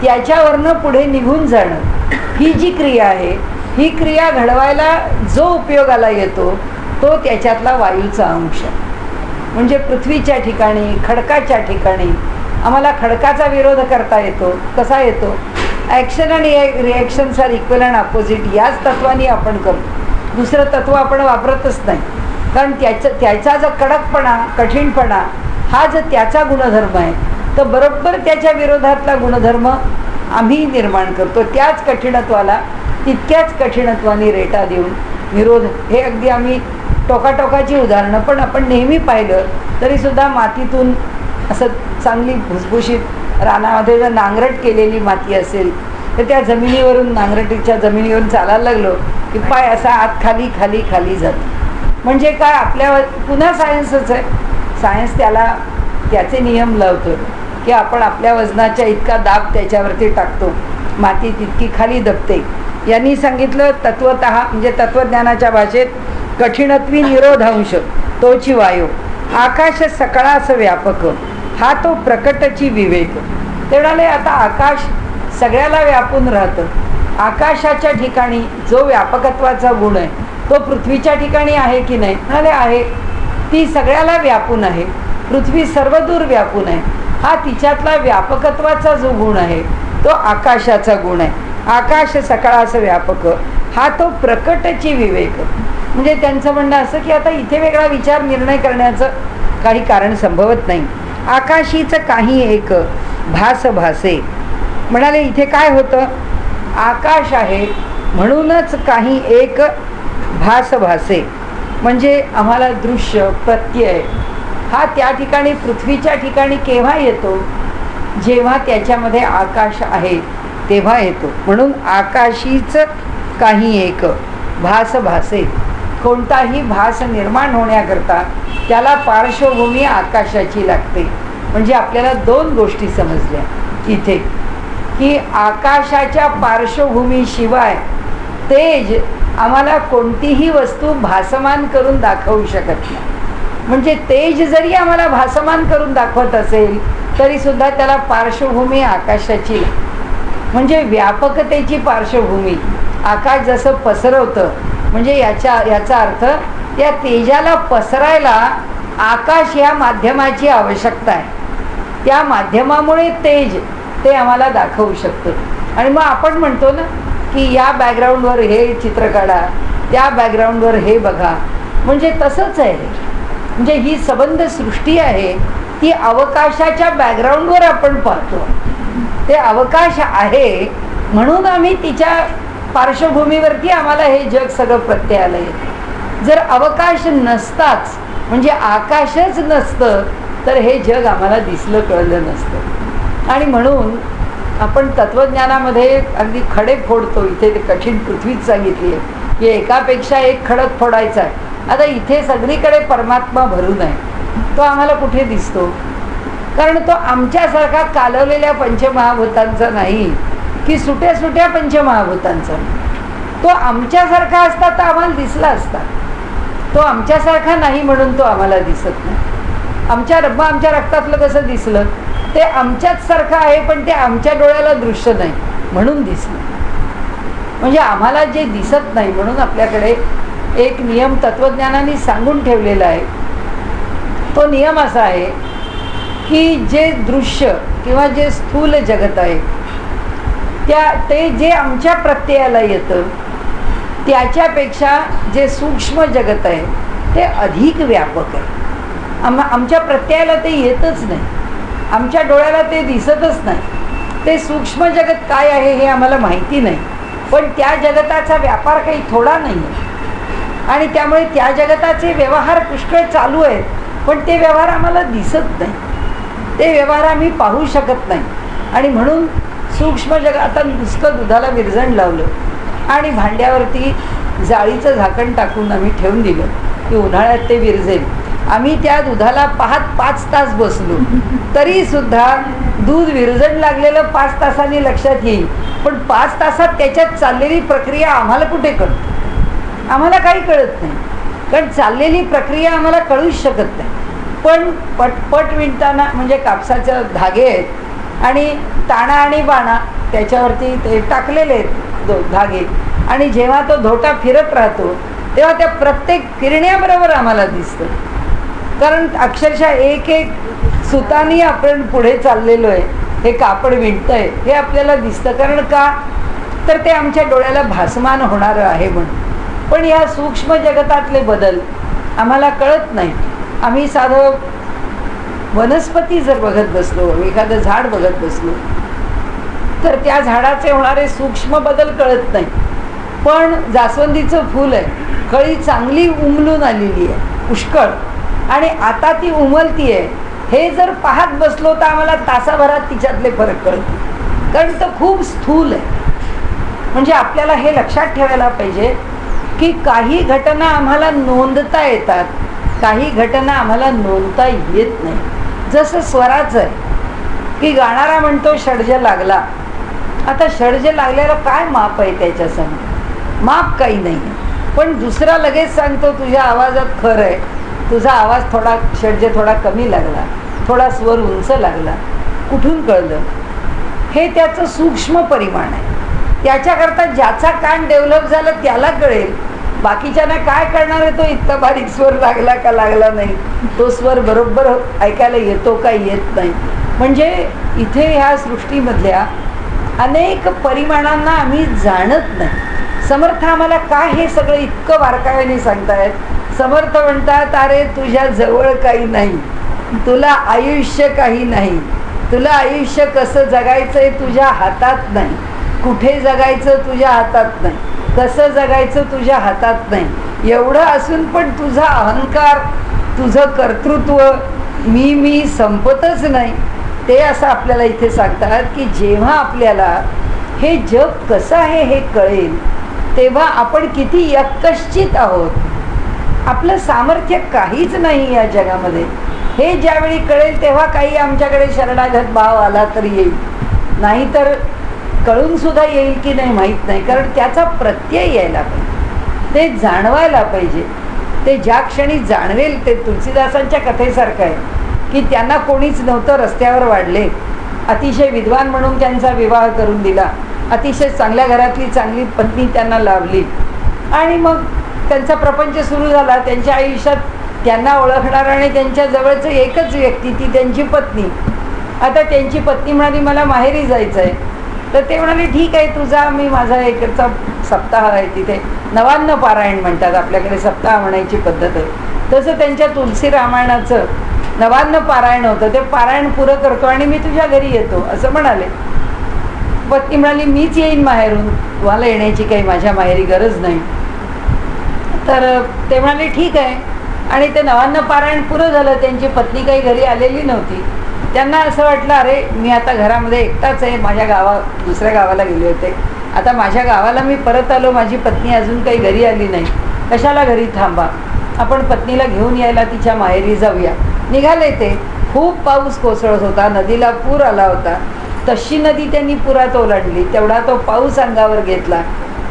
त्याच्यावरनं पुढे निघून जाणं, ही जी क्रिया आहे, ही क्रिया घडवायला जो उपयोगाला येतो तो त्याच्यातला वायूचा अंश आहे. म्हणजे पृथ्वीच्या ठिकाणी, खडकाच्या ठिकाणी आम्हाला खडकाचा विरोध करता येतो. कसा येतो? ॲक्शन आणि reactions are equal and opposite याच तत्वाने आपण करतो. दुसरं तत्व आपण वापरतच नाही. कारण त्याचा जो कडकपणा, कठीणपणा हा जर त्याचा गुणधर्म आहे, तर बरोबर त्याच्या विरोधातला गुणधर्म आम्ही निर्माण करतो. त्याच कठीणत्वाला तितक्याच कठीणत्वाने रेटा देऊन विरोध. हे अगदी आम्ही टोकाटोकाची उदाहरणं पण आपण नेहमी पाहिलं तरीसुद्धा मातीतून असं चांगली भुसभुशीत रानामध्ये जर नांगरट केलेली माती असेल तर त्या जमिनीवरून, नांगरटीच्या जमिनीवरून चालायला लागलो की पाय असा आत खाली खाली खाली जातो. म्हणजे काय? आपल्या पुन्हा सायन्सच आहे. सायन्स त्याचे नियम लावतो की आपण आपल्या वजनाच्या इतका दाब त्याच्यावरती टाकतो, माती तितकी खाली दबते. यांनी सांगितलं तत्वतः, म्हणजे तत्वज्ञानाच्या भाषेत, कठीणत्वी निरोधांश तोची वायू, आकाश सकळास व्यापक, हा तो प्रकटची विवेक. ते म्हणाले आता आकाश सगळ्याला व्यापून राहतं. आकाशाच्या ठिकाणी जो व्यापकत्वाचा गुण आहे तो पृथ्वीच्या ठिकाणी आहे की नाही? म्हणाले आहे. ती सगळ्याला व्यापून आहे. पृथ्वी सर्वदूर व्यापून आहे. हा तिच्यातला व्यापकत्वाचा जो गुण आहे तो आकाशाचा गुण आहे. आकाश सकळास व्यापक, हा तो प्रकटची विवेक. म्हणजे त्यांचं म्हणणं असं की आता इथे वेगळा विचार निर्णय करण्याचं काही कारण संभवत नाही. आकाशीचं काही एक भास भासे. म्हणाले इथे काय होतं? आकाश आहे म्हणूनच काही एक भास भासे. म्हणजे आम्हाला दृश्य, प्रत्यय हा त्या ठिकाणी, पृथ्वीच्या ठिकाणी केव्हा येतो? जेव्हा त्याच्यामध्ये आकाश आहे तेव्हा येतो. म्हणून आकाशीच काही एक भास भासे. कोणताही भास निर्माण होण्याकरता त्याला पार्श्वभूमी आकाशाची लागते. म्हणजे आपल्याला दोन गोष्टी समजल्या इथे की आकाशाच्या पार्श्वभूमीशिवाय तेज आम्हाला कोणतीही वस्तू भासमान करून दाखवू शकत नाही. म्हणजे तेज जरी आम्हाला भासमान करून दाखवत असेल तरीसुद्धा त्याला पार्श्वभूमी आकाशाची. म्हणजे व्यापकतेची पार्श्वभूमी आकाश जसं पसरवतं, म्हणजे याचा अर्थ त्या तेजाला पसरायला आकाश या माध्यमाची आवश्यकता आहे. त्या माध्यमामुळे तेज ते आम्हाला दाखवू शकतं. आणि मग आपण म्हणतो ना की या बॅकग्राऊंडवर हे चित्र काढा, त्या बॅकग्राऊंडवर हे बघा. म्हणजे तसंच आहे. म्हणजे ही सबंध सृष्टी आहे ती अवकाशाच्या बॅकग्राऊंडवर आपण पाहतो. ते अवकाश आहे म्हणून आम्ही तिच्या पार्श्वभूमीवरती आम्हाला हे जग सगळं प्रत्ययाला येतं. जर अवकाश नसताच, म्हणजे आकाशच नसतं, तर हे जग आम्हाला दिसलं कळलं नसतं. आणि म्हणून आपण तत्त्वज्ञानामध्ये अगदी खडे फोडतो. इथे ते कठीण पृथ्वीच सांगितली आहे की एकापेक्षा एक खडक फोडायचा आहे. आता इथे सगळीकडे परमात्मा भरून आहे, तो आम्हाला कुठे दिसतो? कारण तो आमच्यासारखा कालवलेल्या पंचमहाभूतांचा नाही की सुट्या सुट्या पंचमहाभूतांचा. तो आमच्यासारखा असता तर आम्हाला दिसला असता. तो आमच्यासारखा नाही म्हणून तो आम्हाला दिसत नाही. आमच्या रक्तातलं कसं दिसलं? ते आमच्याच सारखं आहे पण ते आमच्या डोळ्याला दृश्य नाही म्हणून दिसलं. म्हणजे आम्हाला जे दिसत नाही म्हणून आपल्याकडे एक नियम तत्त्वज्ञानाने सांगून ठेवलेला आहे. तो नियम असा आहे की जे दृश्य किंवा जे स्थूल जगत आहे ते जे आमच्या प्रत्ययाला येतं त्याच्यापेक्षा जे सूक्ष्म जगत आहे ते अधिक व्यापक आहे. आमच्या प्रत्ययाला ते येतच नाही, आमच्या डोळ्याला ते दिसतच नाही. ते सूक्ष्म जगत काय आहे हे आम्हाला माहिती नाही, पण त्या जगताचा व्यापार काही थोडा नाही आहे. आणि त्यामुळे त्या जगताचे व्यवहार पुष्कळ चालू आहेत, पण ते व्यवहार आम्हाला दिसत नाही. ते व्यवहार आम्ही पाहू शकत नाही. आणि म्हणून सूक्ष्म जग, आता नुसतं दुधाला विरजण लावलं आणि भांड्यावरती जाळीचं झाकण टाकून आम्ही ठेवून दिलं की उन्हाळ्यात ते विरजेल. आम्ही त्या दुधाला पाहत 5 तास बसलो तरीसुद्धा दूध विरजण लागलेलं 5 तासांनी लक्षात येईल, पण 5 तासात त्याच्यात चाललेली प्रक्रिया आम्हाला कुठे कळते? आम्हाला काही कळत नाही. कारण चाललेली प्रक्रिया आम्हाला कळूच शकत नाही. पण पटपट विणताना म्हणजे कापसाचे धागे आहेत आणि ताणा आणि बाणा त्याच्यावरती ते टाकलेले आहेत धागे, आणि जेव्हा तो धोटा फिरत राहतो तेव्हा त्या प्रत्येक फिरण्याबरोबर आम्हाला दिसतं. कारण अक्षरशः एक एक सुतानी आपण पुढे चाललेलो आहे, हे कापड विणतं आहे हे आपल्याला दिसतं. कारण का तर ते आमच्या डोळ्याला भासमान होणारं आहे म्हणून. पण या सूक्ष्म जगतातले बदल आम्हाला कळत नाही. आम्ही साधं वनस्पती जर बघत बसलो, एखादं झाड बघत बसलो, तर त्या झाडाचे होणारे सूक्ष्म बदल कळत नाही. पण जास्वंदीचं फूल आहे, कळी चांगली उमलून आलेली आहे पुष्कळ, आणि आता ती उमलती आहे, हे जर पाहत बसलो तर आम्हाला तासाभरात तिच्यातले फरक कळतो. कारण तो खूप स्थूल आहे. म्हणजे आपल्याला हे लक्षात ठेवायला पाहिजे की काही घटना आम्हाला नोंदता येतात, काही घटना आम्हाला नोंदता येत नाही. जसं स्वराचं आहे की गाणारा म्हणतो षड्ज लागला. आता षड्ज लागल्याला काय माप आहे त्याच्यासमोर? माप काही नाही आहे. पण दुसरा लगेच सांगतो तुझ्या आवाजात खर आहे, तुझा आवाज थोडा षड्ज थोडा कमी लागला, थोडा स्वर उंच लागला. कुठून कळलं? हे त्याचं सूक्ष्म परिमाण आहे. त्याच्याकरता ज्याचा कान डेव्हलप झाला त्याला कळेल. बाकीच्यांना काय करणार आहे तो इतका बारीक स्वर लागला का लागला नाही, तो स्वर बरोबर ऐकायला येतो का येत नाही. म्हणजे इथे ह्या सृष्टीमधल्या अनेक परिमाणांना आम्ही जाणत नाही. समर्थ आम्हाला काय हे सगळं इतकं बारकाव्याने सांगतायत. समर्थ म्हणतात अरे तुझ्या जवळ काही नाही, तुला आयुष्य काही नाही, तुला आयुष्य कसं जगायचंय तुझ्या हातात नाही, कुठे जगायचं तुझ्या हातात नाही, कसं जगायचं तुझ्या हातात नाही. एवढं असून पण तुझा अहंकार, तुझं कर्तृत्व, मी संपतच नाही. ते असं आपल्याला इथे सांगतात की जेव्हा आपल्याला हे जग कसं आहे हे कळेल तेव्हा आपण किती यक्कश्चित आहोत, आपलं सामर्थ्य काहीच नाही या जगामध्ये. हे ज्यावेळी कळेल तेव्हा काही आमच्याकडे शरणागत भाव आला तर येईल, नाहीतर कळून सुद्धा येईल की नाही माहीत नाही. कारण त्याचा प्रत्यय यायला पाहिजे, ते जाणवायला पाहिजे. ते ज्या क्षणी जाणवेल, ते तुलसीदासांच्या कथेसारखं आहे की त्यांना कोणीच नव्हतं, रस्त्यावर वाढले, अतिशय विद्वान म्हणून त्यांचा विवाह करून दिला, अतिशय चांगल्या घरातली चांगली पत्नी त्यांना लाभली, आणि मग त्यांचा प्रपंच सुरू झाला. त्यांच्या आयुष्यात त्यांना ओळखणार आणि त्यांच्या जवळचं एकच व्यक्ती, ती त्यांची पत्नी. आता त्यांची पत्नी म्हणाली मला माहेरी जायचं आहे. तर ते म्हणाले ठीक आहे तुझा, मी माझा एकचा सप्ताह आहे तिथे, नवान्न पारायण म्हणतात आपल्याकडे, सप्ताह म्हणायची पद्धत आहे. तसं त्यांच्या तुलसी रामायणाचं नवान्न पारायण होतं, ते पारायण पुरं करतो आणि मी तुझ्या घरी येतो असं म्हणाले. पत्नी म्हणाली मीच येईन माहेरून, तुम्हाला येण्याची काही माझ्या माहेरी गरज नाही. तर ते म्हणाले ठीक आहे. आणि ते नवान्न पारायण पुरं झालं, त्यांची पत्नी काही घरी आलेली नव्हती. त्यांना असं वाटलं अरे मी आता घरामध्ये एकटाच आहे, माझ्या दुसऱ्या गावाला गेले होते, आता माझ्या गावाला मी परत आलो, माझी पत्नी अजून काही घरी आली नाही, कशाला घरी थांबा, आपण पत्नीला घेऊन यायला तिच्या माहेरी जाऊया. निघाले ते. खूप पाऊस कोसळत होता, नदीला पूर आला होता. तशी नदी त्यांनी पुरात ओलांडली, तेवढा तो पाऊस अंगावर घेतला.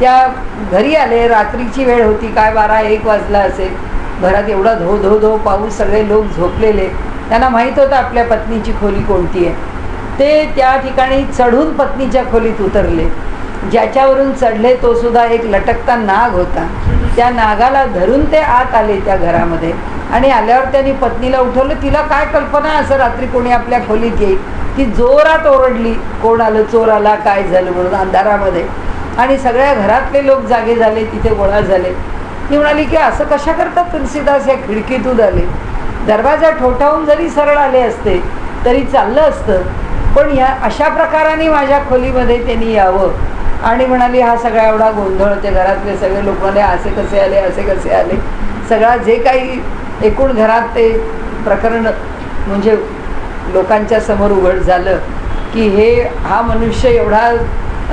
त्या घरी आले, रात्रीची वेळ होती, काय 12-1 वाजला असेल. घरात एवढा धो धो धो पाऊस, सगळे लोक झोपलेले. त्यांना माहीत होतं आपल्या पत्नीची खोली कोणती आहे. ते त्या ठिकाणी चढून पत्नीच्या खोलीत उतरले. ज्याच्यावरून चढले तो सुद्धा एक लटकता नाग होता. त्या नागाला धरून ते आत आले त्या घरामध्ये, आणि आल्यावर त्यांनी पत्नीला उठवलं. तिला काय कल्पना असं रात्री कोणी आपल्या खोलीत येईल. ती जोरात ओरडली, कोण आलं, चोर आला, काय झालं म्हणून अंधारामध्ये. आणि सगळ्या घरातले लोक जागे झाले, तिथे गोळा झाले. ती म्हणाली की असं कशा करतात तुलसीदास, या खिडकीतून आले, दरवाजा ठोठावून जरी सरळ आले असते तरी चाललं असतं, पण ह्या अशा प्रकाराने माझ्या खोलीमध्ये त्यांनी यावं. आणि म्हणाली हा सगळा एवढा गोंधळ, ते घरातले सगळे लोक म्हणाले असे कसे आले, असे कसे आले. सगळा जे काही एकूण घरात ते प्रकरण म्हणजे लोकांच्या समोर उघड झालं की हा मनुष्य एवढा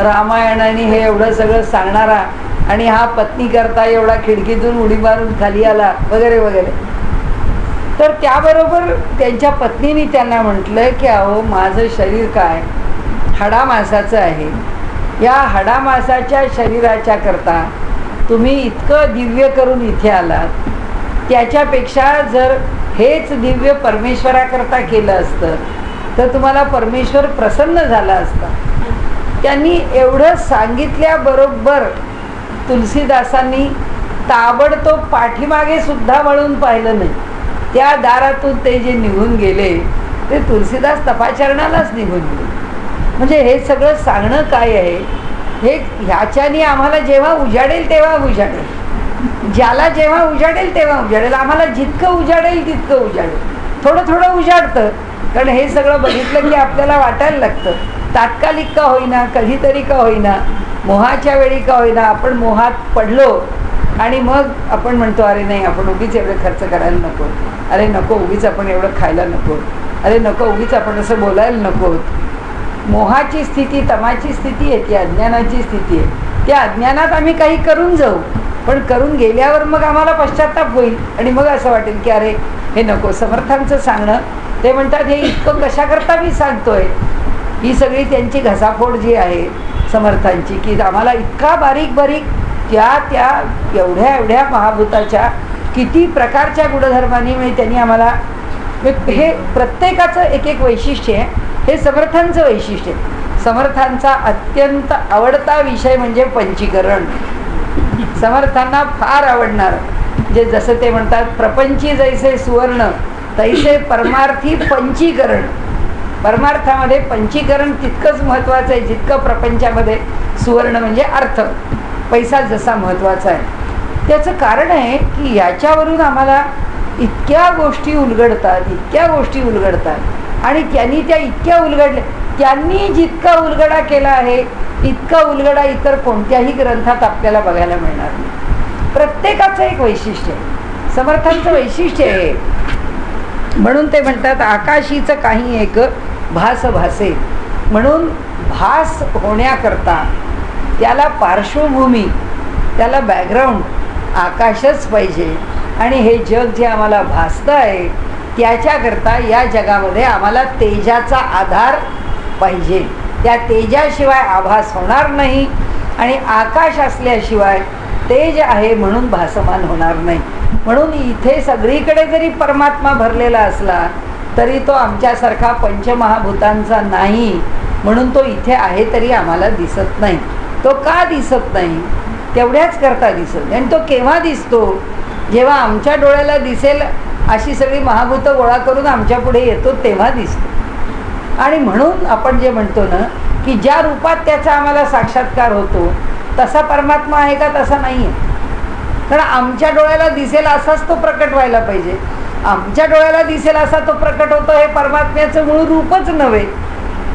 रामायणाने हे एवढं सगळं सांगणारा, आणि हा पत्नी करता एवढा खिडकीतून उडी मारून खाली आला वगैरे वगैरे. तर त्याबरोबर त्यांच्या पत्नीने त्यांना म्हटलं की अहो माझं शरीर काय हाडामासाचं आहे, या हाडामासाच्या शरीराच्या करता तुम्ही इतकं दिव्य करून इथे आलात, त्याच्यापेक्षा जर हेच दिव्य परमेश्वराकरता केलं असतं तर तुम्हाला परमेश्वर प्रसन्न झाला असता. त्यांनी एवढं सांगितल्याबरोबर तुलसीदासांनी ताबडतोब पाठीमागे सुद्धा वळून पाहिलं नाही. त्या दारातून ते जे निघून गेले ते तुलसीदास तपाचरणालाच निघून गेले. म्हणजे हे सगळं सांगणं काय आहे, हे ह्याच्यानी आम्हाला जेव्हा उजाडेल तेव्हा उजाडेल, ज्याला जेव्हा उजाडेल तेव्हा उजाडेल. आम्हाला जितकं उजाडेल तितकं उजाडेल. थोडं थोडं उजाडतं, कारण हे सगळं बघितलं की आपल्याला वाटायला लागतं. तात्कालिक का होईना, कधीतरी का होईना, मोहाच्या वेळी का होईना आपण मोहात पडलो आणि मग आपण म्हणतो अरे नाही, आपण उगीच एवढे खर्च करायला नको, अरे नको उगीच आपण एवढं खायला नको, अरे नको उगीच आपण असं बोलायला नको. मोहाची स्थिती, तमाची स्थिती आहे, ती अज्ञानाची स्थिती आहे. त्या अज्ञानात आम्ही काही करून जाऊ, पण करून गेल्यावर मग आम्हाला पश्चाताप होईल आणि मग असं वाटेल की अरे हे नको. समर्थांचं सांगणं, ते म्हणतात हे इतकं कशाकरता मी सांगतोय, ही सगळी त्यांची घसाफोड जी आहे समर्थांची, की आम्हाला इतका बारीक बारीक त्या एवढ्या एवढ्या महाभूताच्या किती प्रकारच्या गुणधर्मांनी म्हणजे त्यांनी आम्हाला, हे प्रत्येकाचं एक एक वैशिष्ट्य आहे. हे समर्थांचं वैशिष्ट्य आहे. समर्थांचा अत्यंत आवडता विषय म्हणजे पंचीकरण. समर्थांना फार आवडणार, जे जसं ते म्हणतात प्रपंची जैसे सुवर्ण तैसे परमार्थी पंचीकरण. परमार्थामध्ये पंचीकरण तितकंच महत्त्वाचं आहे जितकं प्रपंचामध्ये सुवर्ण म्हणजे अर्थ, पैसा जसा महत्त्वाचा आहे. त्याचं कारण आहे की याच्यावरून आम्हाला इतक्या गोष्टी उलगडतात, इतक्या गोष्टी उलगडतात. आणि त्यांनी त्या इतक्या उलगडल्या, त्यांनी जितका उलगडा केला आहे इतका उलगडा इतर कोणत्याही ग्रंथात आपल्याला बघायला मिळणार नाही. प्रत्येकाचं एक वैशिष्ट्य आहे, समर्थांचं वैशिष्ट्य आहे. म्हणून ते म्हणतात आकाशीचं काही एक भास भासे. म्हणून भास होण्याकरता त्याला पार्श्वभूमी, त्याला बॅकग्राऊंड आकाशच पाहिजे. आणि हे जग जे आम्हाला भासतं आहे त्याच्याकरता या जगामध्ये आम्हाला तेजाचा आधार पाहिजे. त्या तेजाशिवाय आभास होणार नाही आणि आकाश असल्याशिवाय तेज आहे म्हणून भासमान होणार नाही. म्हणून इथे सगळीकडे जरी परमात्मा भरलेला असला तरी तो आमच्यासारखा पंचमहाभूतांचा नाही, म्हणून तो इथे आहे तरी आम्हाला दिसत नाही. तो का दिसत नाही, तेवढ्याच करता दिसत. आणि तो केव्हा दिसतो, जेव्हा आमच्या डोळ्याला दिसेल अशी सगळी महाभूतं गोळा करून आमच्या पुढे येतो तेव्हा दिसतो. आणि म्हणून आपण जे म्हणतो ना की ज्या रूपात त्याचा आम्हाला साक्षात्कार होतो तसा परमात्मा आहे का, तसा नाही आहे. कारण आमच्या डोळ्याला दिसेल असाच तो प्रकट व्हायला पाहिजे. आमच्या डोळ्याला दिसेल असा तो प्रकट होतो हे परमात्म्याचं मूळ रूपच नव्हे,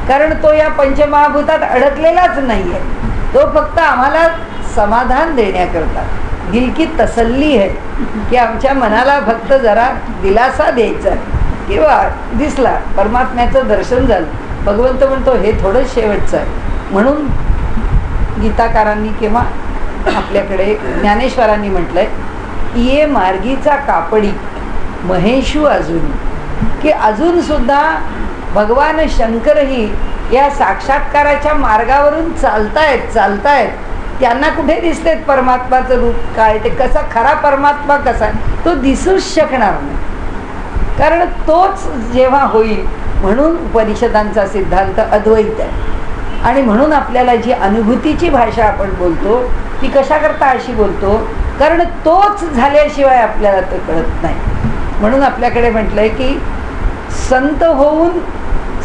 कारण तो या पंचमहाभूतात अडकलेलाच नाही आहे. तो फक्त आम्हाला समाधान देण्याकरता, दिल की तसल्ली आहे की आमच्या मनाला फक्त जरा दिलासा द्यायचा किंवा दिसला, परमात्म्याचं दर्शन झालं. भगवंत म्हणतो हे थोडंच शेवटचं आहे. म्हणून गीताकारांनी किंवा आपल्याकडे ज्ञानेश्वरांनी म्हटलंय ये मार्गीचा कापडी महेशू अजून, की अजूनसुद्धा भगवान शंकरही या साक्षात्काराच्या मार्गावरून चालतायत. त्यांना कुठे दिसतेत परमात्माचं रूप काय, ते कसा खरा परमात्मा कसा तो दिसूच शकणार नाही, कारण तोच जेव्हा होईल. म्हणून उपनिषदांचा सिद्धांत अद्वैत आहे. आणि म्हणून आपल्याला जी अनुभूतीची भाषा आपण बोलतो ती कशाकरता अशी बोलतो, कारण तोच झाल्याशिवाय आपल्याला ते कळत नाही. म्हणून आपल्याकडे म्हटलंय की संत होऊन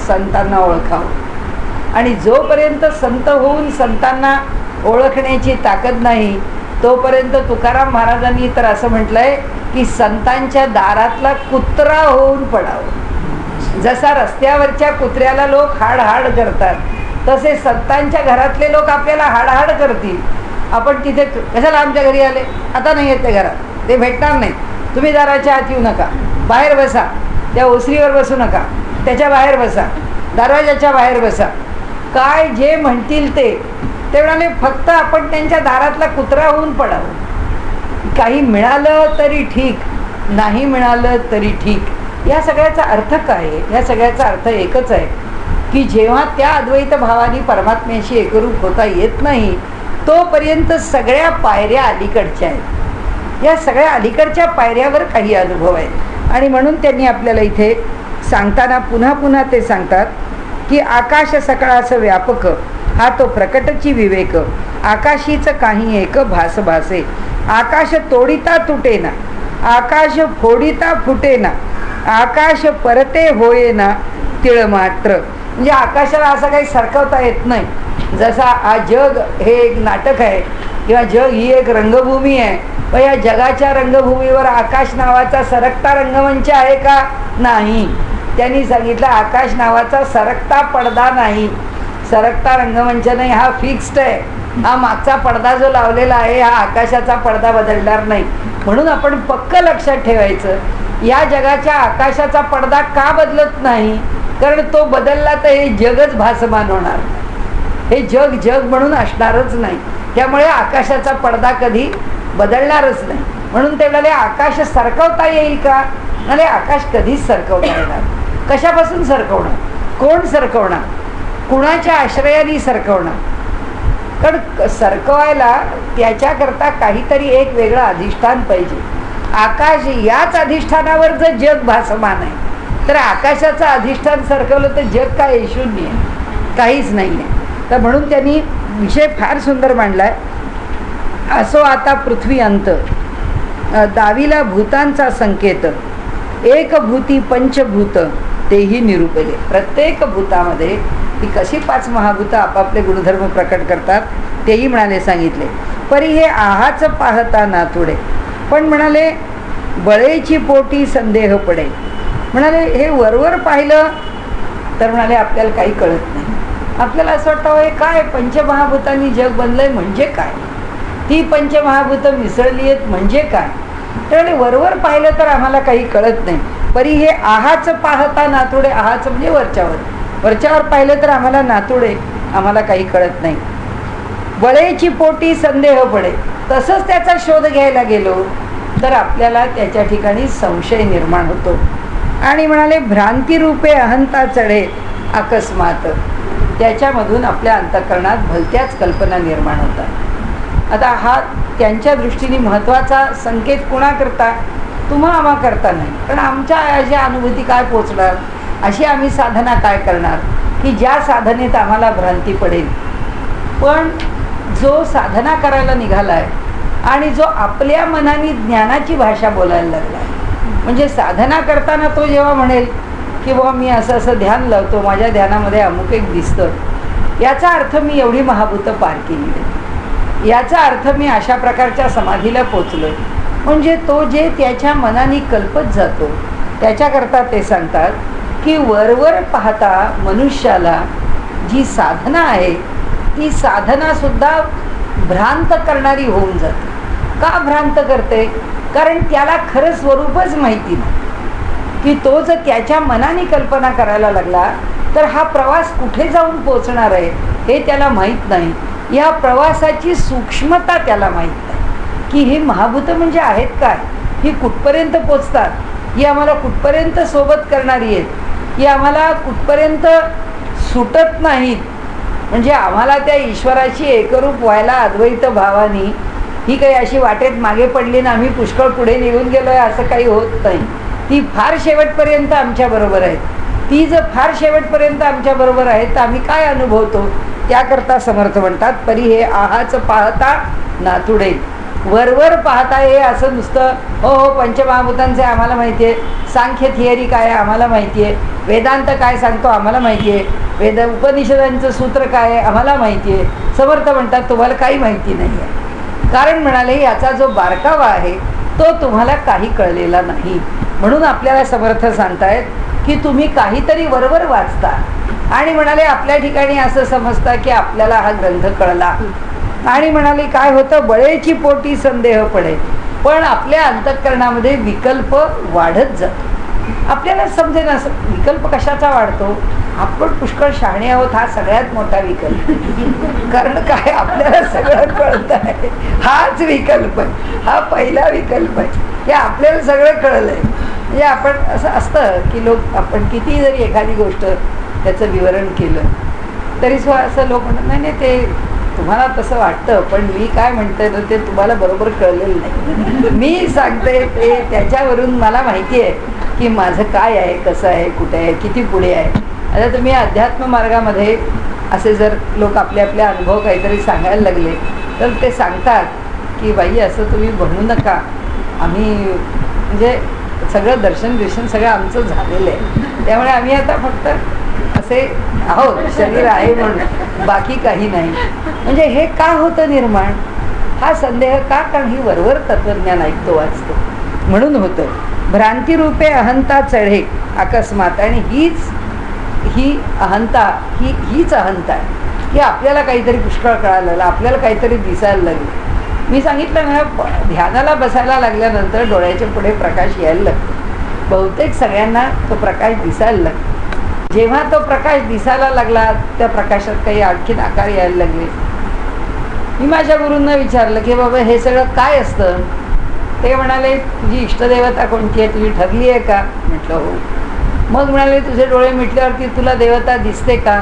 संतांना ओळखावं. आणि जोपर्यंत संत होऊन संतांना ओळखण्याची ताकद नाही तोपर्यंत तुकाराम महाराजांनी तर असं म्हटलंय की संतांच्या दारातला कुत्रा होऊन पडावं. जसा रस्त्यावरच्या कुत्र्याला लोक हाड करतात तसे संतांच्या घरातले लोक आपल्याला हाड करतील. आपण तिथे कशाला आमच्या घरी आले, आता नाही येते घरात, ते भेटणार नाही, तुम्ही दाराच्या आत येऊ नका, बाहेर बसा, त्या ओसरीवर बसू नका, त्याच्या बाहेर बसा, दरवाजाच्या बाहेर बसा, काय जे म्हणतील ते म्हणाले. फक्त आपण त्यांच्या दारातला कुत्रा होऊन पडावं. काही मिळालं तरी ठीक, नाही मिळालं तरी ठीक. या सगळ्याचा अर्थ काय आहे, या सगळ्याचा अर्थ एकच आहे की जेव्हा त्या अद्वैत भावानी परमात्म्याशी एकरूप होता येत नाही तोपर्यंत सगळ्या पायऱ्या अलीकडच्या आहेत. या सगळ्या अलीकडच्या पायऱ्यावर काही अनुभव आहेत. आणि म्हणून त्यांनी आपल्याला इथे सांगताना पुन्हा पुन्हा ते सांगतात की आकाश सकळाचं व्यापक, हा तो प्रकटची विवेक. आकाशीच काही एक भास भासे, आकाश तोडिता तुटेना, आकाश फोडिता फुटेना, आकाश परते होयेना तिळ मात्र. म्हणजे आकाशाला असं काही सरकवता येत नाही. जसा हा जग हे एक नाटक आहे किंवा जग ही एक रंगभूमी आहे, पण या जगाच्या रंगभूमीवर आकाश नावाचा सरकता रंगमंच आहे का? नाही. त्यांनी सांगितलं आकाश नावाचा सरकता पडदा नाही, सरकता रंगमंच नाही, हा फिक्स्ड आहे. हा मागचा पडदा जो लावलेला आहे हा आकाशाचा पडदा बदलणार नाही. म्हणून आपण पक्क लक्षात ठेवायचं, या जगाच्या आकाशाचा पडदा का बदलत नाही? कारण तो बदलला तर हे जगच भासमान होणार, हे जग जग म्हणून असणारच नाही. त्यामुळे आकाशाचा पडदा कधी बदलणारच नाही. म्हणून ते म्हणाले आकाश सरकवता येईल का? म्हणाले आकाश कधीच सरकवता येणार. कशापासून सरकवणार? कोण सरकवणार? कुणाच्या आश्रयाने सरकवणार? कारण सरकवायला त्याच्याकरता काहीतरी एक वेगळं अधिष्ठान पाहिजे. आकाश याच अधिष्ठानावर जर जग भासमान आहे, तर आकाशाचं अधिष्ठान सरकवलं तर जग काय शून्य आहे, काहीच नाही आहे. तर म्हणून त्यांनी विषय फार सुंदर मांडलाय. असो आता पृथ्वी अंत, दाविला भूतांचा संकेत, एक भूती पंचभूत तेही निरूपले. प्रत्येक भूतामध्ये ही कशी 5 महाभूतं आपापले गुणधर्म प्रकट करतात तेही म्हणाले सांगितले. परी हे आहाच पाहता नाथुडे, पण म्हणाले बळेची पोटी संदेह पडे. म्हणाले हे वरवर पाहिलं तर म्हणाले आपल्याला काही कळत नाही. आपल्याला असं वाटतं हे काय पंचमहाभूतांनी जग बनलंय म्हणजे काय, ती पंचमहाभूतं मिसळली आहेत म्हणजे काय. तर वरवर पाहिलं तर आम्हाला काही कळत नाही. परी हे आहाच पाहता नातुडे, आहाच म्हणजे वरच्यावर, वरच्यावर पाहिलं तर आम्हाला नातुडे, आम्हाला काही कळत नाही. बळेची पोटी संदेह पडे, तसंच त्याचा शोध घ्यायला गेलो तर आपल्याला त्याच्या ठिकाणी संशय निर्माण होतो. आणि म्हणाले भ्रांतिरूपे अहंता चढे अकस्मात, त्याच्यामधून आपल्या अंतःकरणात भलत्याच कल्पना निर्माण होतात. आता हा त्यांच्या दृष्टीने महत्त्वाचा संकेत कुणाकरता? तुम्हा आम्हा करता नाही. कारण आमच्या अशा अनुभूती काय पोचणार, अशी आम्ही साधना काय करणार की ज्या साधनेत आम्हाला भ्रांती पडेल. पण जो साधना करायला निघाला आहे आणि जो आपल्या मनाने ज्ञानाची भाषा बोलायला लागला आहे, म्हणजे साधना करताना तो जेव्हा म्हणेल की बाबा मी असं असं ध्यान लावतो, माझ्या ध्यानामध्ये अमुक एक दिसतं, याचा अर्थ मी एवढी महाभूतं पार केली आहे, याचा अर्थ मी अशा प्रकारच्या समाधीला पोचलो. म्हणजे तो जे त्याच्या मनाने कल्पत जातो त्याच्याकरता ते सांगतात की वरवर पाहता मनुष्याला जी साधना आहे ती साधनासुद्धा भ्रांत करणारी होऊन जाते. का भ्रांत करते? कारण त्याला खरं स्वरूपच माहिती नाही की तो जर त्याच्या मनाने कल्पना करायला लागला तर हा प्रवास कुठे जाऊन पोचणार आहे हे त्याला माहीत नाही. या प्रवासाची सूक्ष्मता त्याला माहीत नाही की ही महाभूतं म्हणजे आहेत काय, ही कुठपर्यंत पोचतात, ही आम्हाला कुठपर्यंत सोबत करणारी आहेत, ही आम्हाला कुठपर्यंत सुटत नाहीत. म्हणजे आम्हाला त्या ईश्वराशी एकरूप व्हायला अद्वैत भावानी ही काही अशी वाटेत मागे पडली ना आम्ही पुष्कळ पुढे निघून गेलो आहे असं काही होत नाही. ती फार शेवटपर्यंत आमच्याबरोबर आहेत. ती जर फार शेवटपर्यंत आमच्याबरोबर आहेत तर आम्ही काय अनुभवतो त्याकरता समर्थ म्हणतात परी हे आहाच पाहता नातुडे. वरवर पाहता हे असं नुसतं हो हो पंचमहाभूतांचे आम्हाला माहिती आहे, सांख्य थिअरी काय आहे आम्हाला माहिती आहे, वेदांत काय सांगतो आम्हाला माहिती आहे, उपनिषदांचं सूत्र काय आहे आम्हाला माहिती आहे. समर्थ म्हणतात तुम्हाला काही माहिती नाही आहे. कारण म्हणाले याचा जो बारकावा आहे तो तुम्हाला काही कळलेला नाही. म्हणून आपल्याला समर्थ सांगतायत की तुम्ही काहीतरी वरवर वाचता आणि म्हणाले आपल्या ठिकाणी असं समजता की आपल्याला हा ग्रंथ कळला. आणि म्हणाले काय होतं बळेची पोटी संदेह पडे, पण आपल्या अंतःकरणामध्ये विकल्प वाढत जातो. आपल्याला समजेल असं विकल्प कशाचा वाढतो, आपण पुष्कळ शहाणे आहोत हा सगळ्यात मोठा विकल्प. कारण काय आपल्याला सगळं कळत आहे, हाच विकल्प आहे, हा पहिला विकल्प आहे की आपल्याला सगळं कळलं आहे. म्हणजे आपण असं असतं की लोक आपण किती जरी एखादी गोष्ट त्याचं विवरण केलं तरी असं लोक म्हणतात नाही नाही ते तुम्हाला तसं वाटतं, पण मी काय म्हणते ना ते तुम्हाला बरोबर कळलेलं नाही. मी सांगते ते त्याच्यावरून मला माहिती आहे की माझं काय आहे, कसं आहे, कुठे आहे, किती पुढे आहे. आता तुम्ही अध्यात्म मार्गामध्ये असे जर लोक आपले आपले अनुभव काहीतरी सांगायला लागले तर ते सांगतात की बाई असं तुम्ही बनू नका, आम्ही म्हणजे सगळं दर्शन सगळं आमचं झालेलं आहे, त्यामुळे आम्ही आता फक्त असे आहोत, शरीर आहे म्हणून, बाकी काही नाही. म्हणजे हे का होतं निर्माण, हा संदेह का, कारण ही वरवर तत्वज्ञान ऐकतो वाचतो म्हणून होतं. भ्रांतिरूपे अहंता चढे अकस्मात, आणि ही अहंता हीच अहंता आहे की आपल्याला काहीतरी पुष्कळ कळायला लागलं, आपल्याला काहीतरी दिसायला लागलं. मी सांगितलं ना, ध्यानाला बसायला लागल्यानंतर डोळ्याच्या पुढे प्रकाश यायला लागतो. बहुतेक सगळ्यांना तो प्रकाश दिसायला लागतो. जेव्हा तो प्रकाश दिसायला लागला त्या प्रकाशात काही आणखीन आकार यायला लागले. मी माझ्या गुरूंना विचारलं की बाबा हे सगळं काय असतं. ते म्हणाले तुझी इष्टदेवता कोणती आहे, तुझी ठरली आहे का. म्हटलं हो. मग म्हणाले तुझे डोळे मिटल्यावरती तुला देवता दिसते का.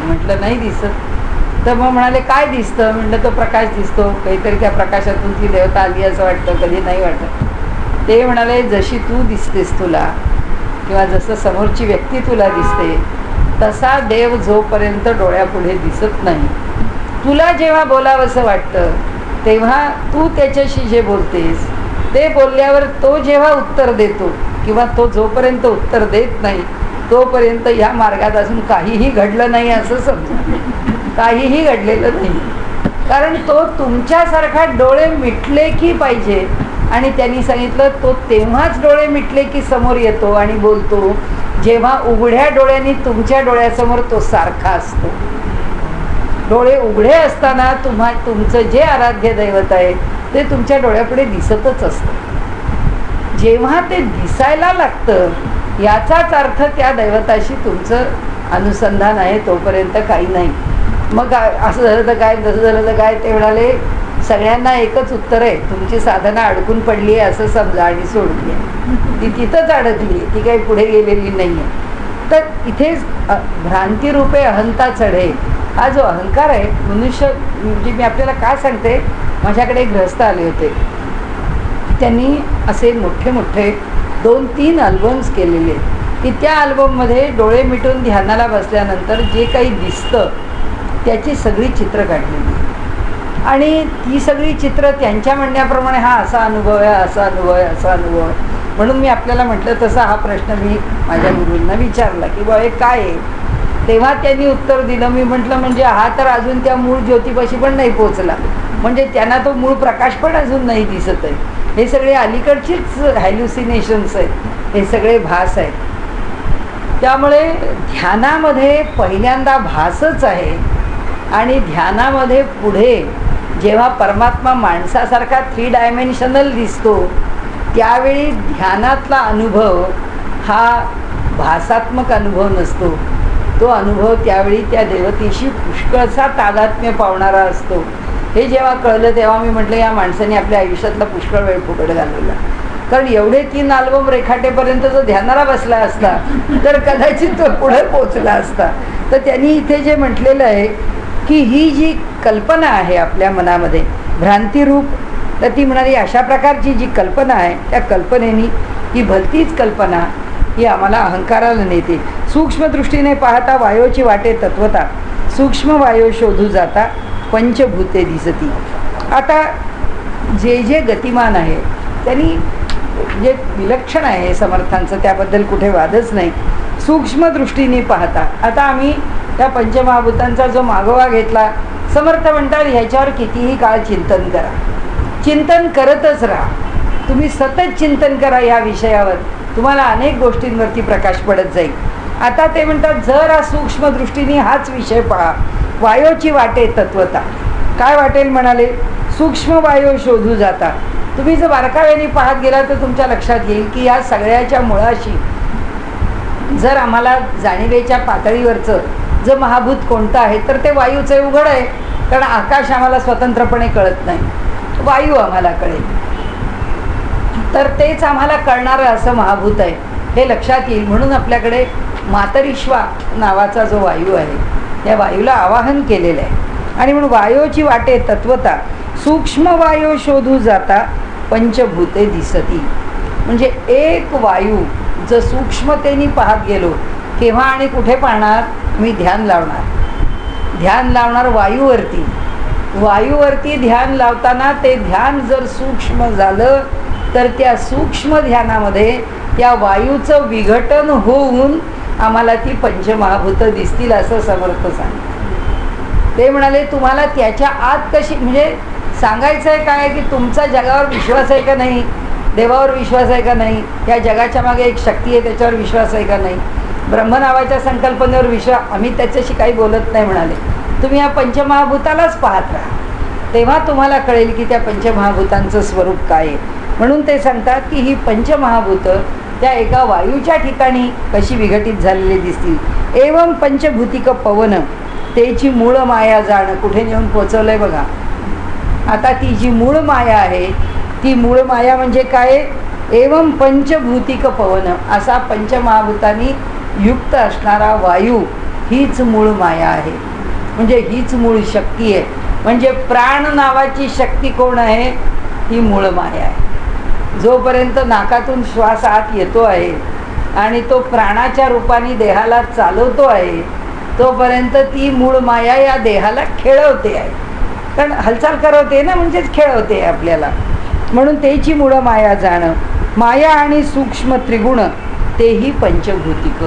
म्हटलं नाही दिसत. तर मग म्हणाले काय दिसतं. म्हटलं तो प्रकाश दिसतो, काहीतरी त्या प्रकाशातून ती देवता आली असं वाटतं, कधी नाही वाटत. ते म्हणाले जशी तू दिसतेस तुला, किंवा जसं समोरची व्यक्ती तुला दिसते तसा देव जोपर्यंत डोळ्यापुढे दिसत नाही, तुला जेव्हा बोलावंसं वाटतं तेव्हा तू त्याच्याशी जे बोलतेस ते बोलल्यावर तो जेव्हा उत्तर देतो, किंवा तो जोपर्यंत उत्तर देत नाही तोपर्यंत या मार्गात अजून काहीही घडलं नाही असं समजा. काहीही घडलेलं नाही, कारण तो तुमच्यासारखा डोळे मिटले की पाहिजे. आणि त्यांनी सांगितलं तो तेव्हाच डोळे मिटले की समोर येतो आणि बोलतो जेव्हा उघड्या डोळ्यांनी तुमच्या डोळ्यासमोर तो सारखा असतो. डोळे उघडे असताना तुमचं जे आराध्य दैवत आहे ते तुमच्या डोळ्यापुढे दिसतच असतं. जेव्हा ते दिसायला लागतं याचाच अर्थ त्या दैवताशी तुमचं अनुसंधान आहे, तोपर्यंत काही नाही. मग असं झालं तर काय, तसं झालं तर काय. ते म्हणाले सगळ्यांना एकच उत्तर आहे, तुमची साधना अडकून पडली आहे असं समजा आणि सोडून द्या. ती तिथंच अडकली, ती काही पुढे गेलेली नाही आहे. तर इथेच भ्रांतिरूपे अहंता चढे, हा जो अहंकार आहे मनुष्य, म्हणजे मी आपल्याला काय सांगते, माझ्याकडे गृहस्थ आले होते. त्यांनी असे मोठे मोठे 2-3 अल्बम्स केलेले, की त्या अल्बममध्ये डोळे मिटून ध्यानाला बसल्यानंतर जे काही दिसतं त्याची सगळी चित्र काढलेली. आणि ती सगळी चित्र त्यांच्या म्हणण्याप्रमाणे हा असा अनुभव आहे, असा अनुभव आहे, असा अनुभव आहे. म्हणून मी आपल्याला म्हटलं तसा हा प्रश्न मी माझ्या गुरूंना विचारला की बा हे काय आहे. तेव्हा त्यांनी उत्तर दिलं. मी म्हटलं म्हणजे हा तर अजून त्या मूळ ज्योतिपाशी पण नाही पोचला, म्हणजे त्यांना तो मूळ प्रकाश पण अजून नाही दिसत आहे. हे सगळे अलीकडचीच हॅल्युसिनेशन्स आहेत, हे सगळे भास आहेत. त्यामुळे ध्यानामध्ये पहिल्यांदा भासच आहे. आणि ध्यानामध्ये पुढे जेव्हा परमात्मा माणसासारखा 3 डायमेन्शनल दिसतो त्यावेळी ध्यानातला अनुभव हा भासात्मक अनुभव नसतो. तो अनुभव त्यावेळी त्या देवतेशी पुष्कळसा तादात्म्य पावणारा असतो. हे जेव्हा कळलं तेव्हा मी म्हटलं या माणसाने आपल्या आयुष्यातला पुष्कळ वेळ फुकट घालवला. कारण एवढे 3 अल्बम रेखाटेपर्यंत जो ध्यानाला बसला असता तर कदाचित तो पुढे पोचला असता. तर त्यांनी इथे जे म्हटलेलं आहे की ही जी कल्पना आहे आपल्या मनामध्ये भ्रांतिरूप, तर ती म्हणाली अशा प्रकारची जी कल्पना आहे त्या कल्पनेनी, ही भलतीच कल्पना ही आम्हाला अहंकाराला नेते. सूक्ष्मदृष्टीने पाहता वायोची वाटे तत्वता, सूक्ष्म वायो शोधू जाता पंचभूते दिसती. आता जे गतिमान आहे त्यांनी जे विलक्षण आहे समर्थांचं, त्याबद्दल कुठे वादच नाही. सूक्ष्मदृष्टीने पाहता, आता आम्ही त्या पंचमहाभूतांचा जो मागोवा घेतला, समर्थ म्हणतात ह्याच्यावर कितीही काळ चिंतन करा, चिंतन करतच राहा. तुम्ही सतत चिंतन करा या विषयावर, तुम्हाला अनेक गोष्टींवरती प्रकाश पडत जाईल. आता ते म्हणतात जरा सूक्ष्मदृष्टीने हाच विषय पहा, वायोची वाटे तत्वता. काय वाटेल म्हणाले, सूक्ष्म वायो शोधू जाता. तुम्ही जर बारकाव्याने पाहत गेला तर तुमच्या लक्षात येईल की या सगळ्याच्या मुळाशी जर आम्हाला जाणीवेच्या पातळीवरचं जर महाभूत कोणतं आहे तर ते वायूचं उघड आहे. कारण आकाश आम्हाला स्वतंत्रपणे कळत नाही, वायू आम्हाला कळेल. तर तेच आम्हाला कळणारं असं महाभूत आहे हे लक्षात येईल. म्हणून आपल्याकडे मातरिश्वा नावाचा जो वायू आहे त्या वायूला आवाहन केलेलं आहे. आणि म्हणून वायोची वाटे तत्वता सूक्ष्म वायो शोधू जाता पंचभूते दिसती. म्हणजे एक वायू जर सूक्ष्मतेने पाहत गेलो, केव्हा आणि कुठे पाहणार? मी ध्यान लावणार वायूवरती. वायूवरती ध्यान लावताना ते ध्यान जर सूक्ष्म झालं तर त्या सूक्ष्म ध्यानामध्ये त्या वायूचं विघटन होऊन आम्हाला ती पंचमहाभूतं दिसतील असं समर्थ सांगतात. ते म्हणाले तुम्हाला त्याच्या आत कशी, म्हणजे सांगायचं आहे काय की तुमचा जगावर विश्वास आहे का नाही, देवावर विश्वास आहे का नाही, या जगाच्या मागे एक शक्ती आहे त्याच्यावर विश्वास आहे का नाही, ब्रह्म नावाच्या संकल्पनेवर विश्वास, आम्ही त्याच्याशी काही बोलत नाही म्हणाले. तुम्ही या पंचमहाभूतालाच पाहत राहा, तेव्हा तुम्हाला कळेल की त्या पंचमहाभूतांचं स्वरूप काय आहे. म्हणून ते सांगतात की ही पंचमहाभूतं त्या एका वायूच्या ठिकाणी कशी विघटित झालेली दिसतील. एवं पंचभूतिक पवन त्याची मूळ माया जाणं. कुठे नेऊन पोचवलंय बघा. आता ती जी मूळ माया आहे ती मूळ माया म्हणजे काय? एवं पंचभूतिक पवन, असा पंचमहाभूतांनी युक्त असणारा वायू हीच मूळ माया आहे. म्हणजे हीच मूळ शक्ती आहे. म्हणजे प्राण नावाची शक्ती कोण आहे? ही मूळ माया आहे. जोपर्यंत नाकातून श्वास आत येतो आहे आणि तो प्राणाच्या रूपाने देहाला चालवतो आहे तोपर्यंत ती मूळ माया या देहाला खेळवते आहे. कारण हालचाल करवते ना, म्हणजेच खेळवते आपल्याला. म्हणून त्याची मूळ माया जाणं. माया आणि सूक्ष्म त्रिगुण तेही पंचभूतिक.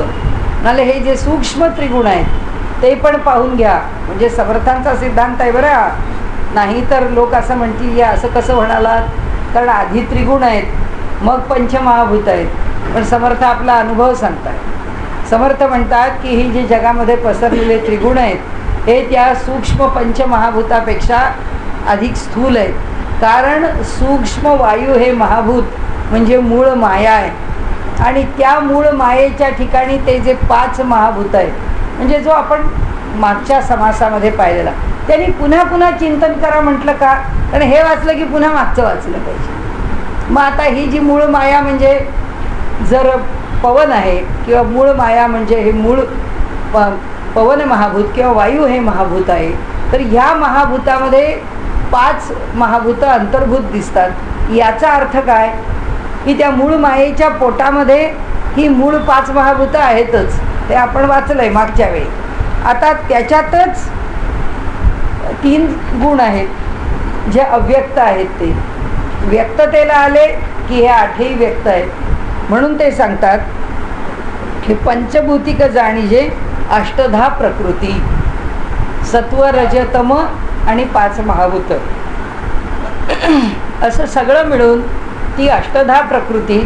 नाले हे जे सूक्ष्म त्रिगुण आहेत ते पण पाहून घ्या. म्हणजे समर्थांचा सिद्धांत आहे बरं. नाही तर लोक असं म्हणतील या असं कसं म्हणालात, कारण आधी त्रिगुण आहेत मग पंचमहाभूत आहेत. पण समर्थ आपला अनुभव सांगतात. समर्थ म्हणतात की ही जे जगामध्ये पसरलेले त्रिगुण आहेत हे त्या सूक्ष्म पंचमहाभूतापेक्षा अधिक स्थूल आहेत. कारण सूक्ष्म वायू हे महाभूत म्हणजे मूळ माया आहे आणि त्या मूळ मायेच्या ठिकाणी ते जे 5 महाभूत आहेत, म्हणजे जो आपण मागच्या समासामध्ये पाहिलेला, त्यांनी पुन्हा पुन्हा चिंतन करा म्हटलं का? कारण हे वाचलं की पुन्हा मागचं वाचलं पाहिजे. मग आता ही जी मूळ माया म्हणजे जर पवन आहे किंवा मूळ माया म्हणजे हे मूळ पवन महाभूत किंवा वायू हे महाभूत आहे, तर ह्या महाभूतामध्ये 5 महाभूतं अंतर्भूत दिसतात. याचा अर्थ काय की त्या मूळ मायेच्या पोटामध्ये ही मूळ 5 महाभूतं आहेतच. ते आपण वाचलंय मागच्या वेळी. आता त्याच्यातच 3 गुण आहेत जे अव्यक्त आहेत. ते व्यक्ततेला आले की हे 8ही व्यक्त आहेत. म्हणून ते सांगतात की पंचभूतिक जाणीजे अष्टधा प्रकृती, सत्व रजतम आणि 5 महाभूत असं सगळं मिळून ती अष्टधा प्रकृती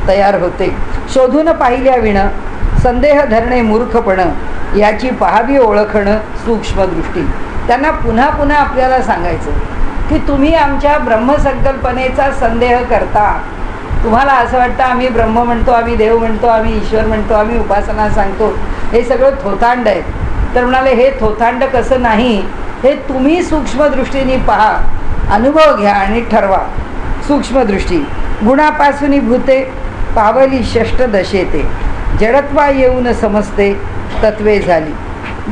तयार होते. शोधून पाहिल्या विणं संदेह धरणे मूर्खपण, याची पहावी ओळखणं सूक्ष्मदृष्टी. त्यांना पुन्हा पुन्हा आपल्याला सांगायचं की तुम्ही आमच्या ब्रह्मसंकल्पनेचा संदेह करता. तुम्हाला असं वाटतं आम्ही ब्रह्म म्हणतो, आम्ही देव म्हणतो, आम्ही ईश्वर म्हणतो, आम्ही उपासना सांगतो, हे सगळं थोतांड आहे. तर म्हणाले हे थोतांड कसं नाही, हे तुम्ही सूक्ष्मदृष्टीने पहा, अनुभव घ्या आणि ठरवा. सूक्ष्मदृष्टी. गुणापासून भूते पावली षष्ठ दशेते, जडत्वा येऊन समजते तत्वे झाली.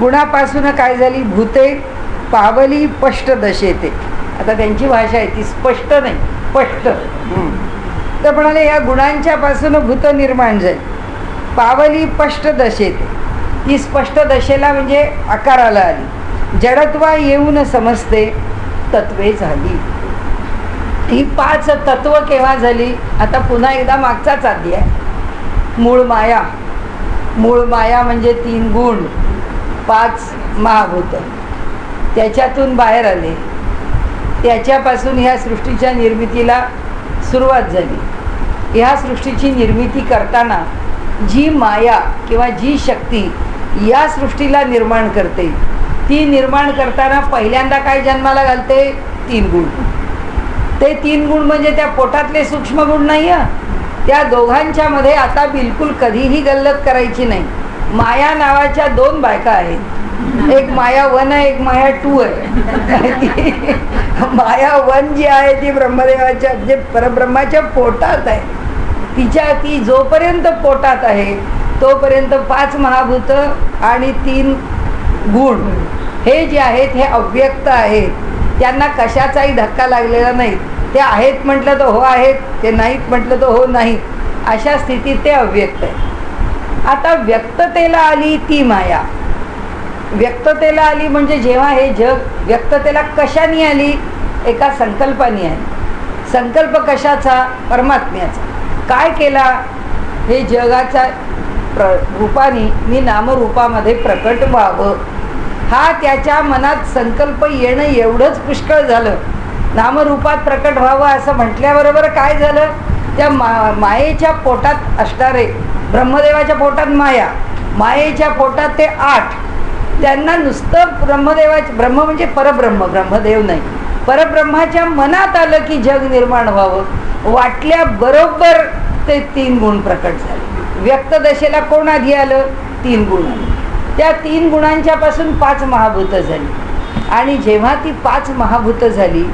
गुणापासून काय झाली? भूते पावली स्पष्ट दशेते. आता त्यांची भाषा आहे ती स्पष्ट नाही, स्पष्ट. तर म्हणाले या गुणांच्या पासून भूत निर्माण झाली. पावली स्पष्ट दशेते, ती स्पष्ट दशेला म्हणजे आकाराला आली. जडत्वा येऊन समजते तत्वे झाली. ही 5 तत्व केव्हा झाली? आता पुन्हा एकदा मागचाच अध्याय. मूळ माया. मूळ माया म्हणजे 3 गुण, 5 महाभूत, त्याच्यातून बाहेर आले. त्याच्यापासून ह्या सृष्टीच्या निर्मितीला सुरुवात झाली. ह्या सृष्टीची निर्मिती करताना जी माया किंवा जी शक्ती या सृष्टीला निर्माण करते, ती निर्माण करताना पहिल्यांदा काय जन्माला घालते? 3 गुण. ते 3 गुण म्हणजे त्या पोटातले सूक्ष्म गुण नाही. त्या दोघांच्या मध्ये आता बिलकुल कधीही गल्लत करायची नाही. माया नावाच्या 2 बायका आहेत. एक माया 1 आहे, एक माया 2 आहे. माया 1 जी आहे ती ब्रह्मदेवाच्या जे परब्रह्माच्या पोटात आहे. ती जोपर्यंत पोटात आहे तोपर्यंत 5 महाभूत आणि 3 गुण हे जे आहेत हे अव्यक्त आहेत, त्यांना कशाचाही धक्का लागलेला नाही. ते आहेत म्हटलं तर हो आहेत, ते नाहीत म्हटलं तर हो नाहीत, अशा स्थितीत ते अव्यक्त आहे. आता व्यक्ततेला आली ती माया. व्यक्ततेला आली म्हणजे जेव्हा हे जग व्यक्ततेला कशाने आली? एका संकल्पाने आली. संकल्प कशाचा? परमात्म्याचा. काय केला? हे जगाच्या रूपाने मी नामरूपामध्ये प्रकट व्हावं, हा त्याच्या मनात संकल्प येणं एवढंच पुष्कळ झालं. नामरूपात प्रकट व्हावं असं म्हटल्याबरोबर काय झालं? त्या मायेच्या पोटात असणारे, ब्रह्मदेवाच्या पोटात माया, मायेच्या पोटात ते 8, त्यांना नुसतं ब्रह्म म्हणजे परब्रह्म, ब्रह्मदेव नाही, परब्रह्माच्या मनात आलं की जग निर्माण व्हावं. वाटल्याबरोबर ते 3 गुण प्रकट झाले. व्यक्त दशेला कोण आधी आलं? 3 गुण आले. त्या 3 गुणांच्या पासून 5 महाभूतं झाली. आणि जेव्हा ती 5 महाभूतं झाली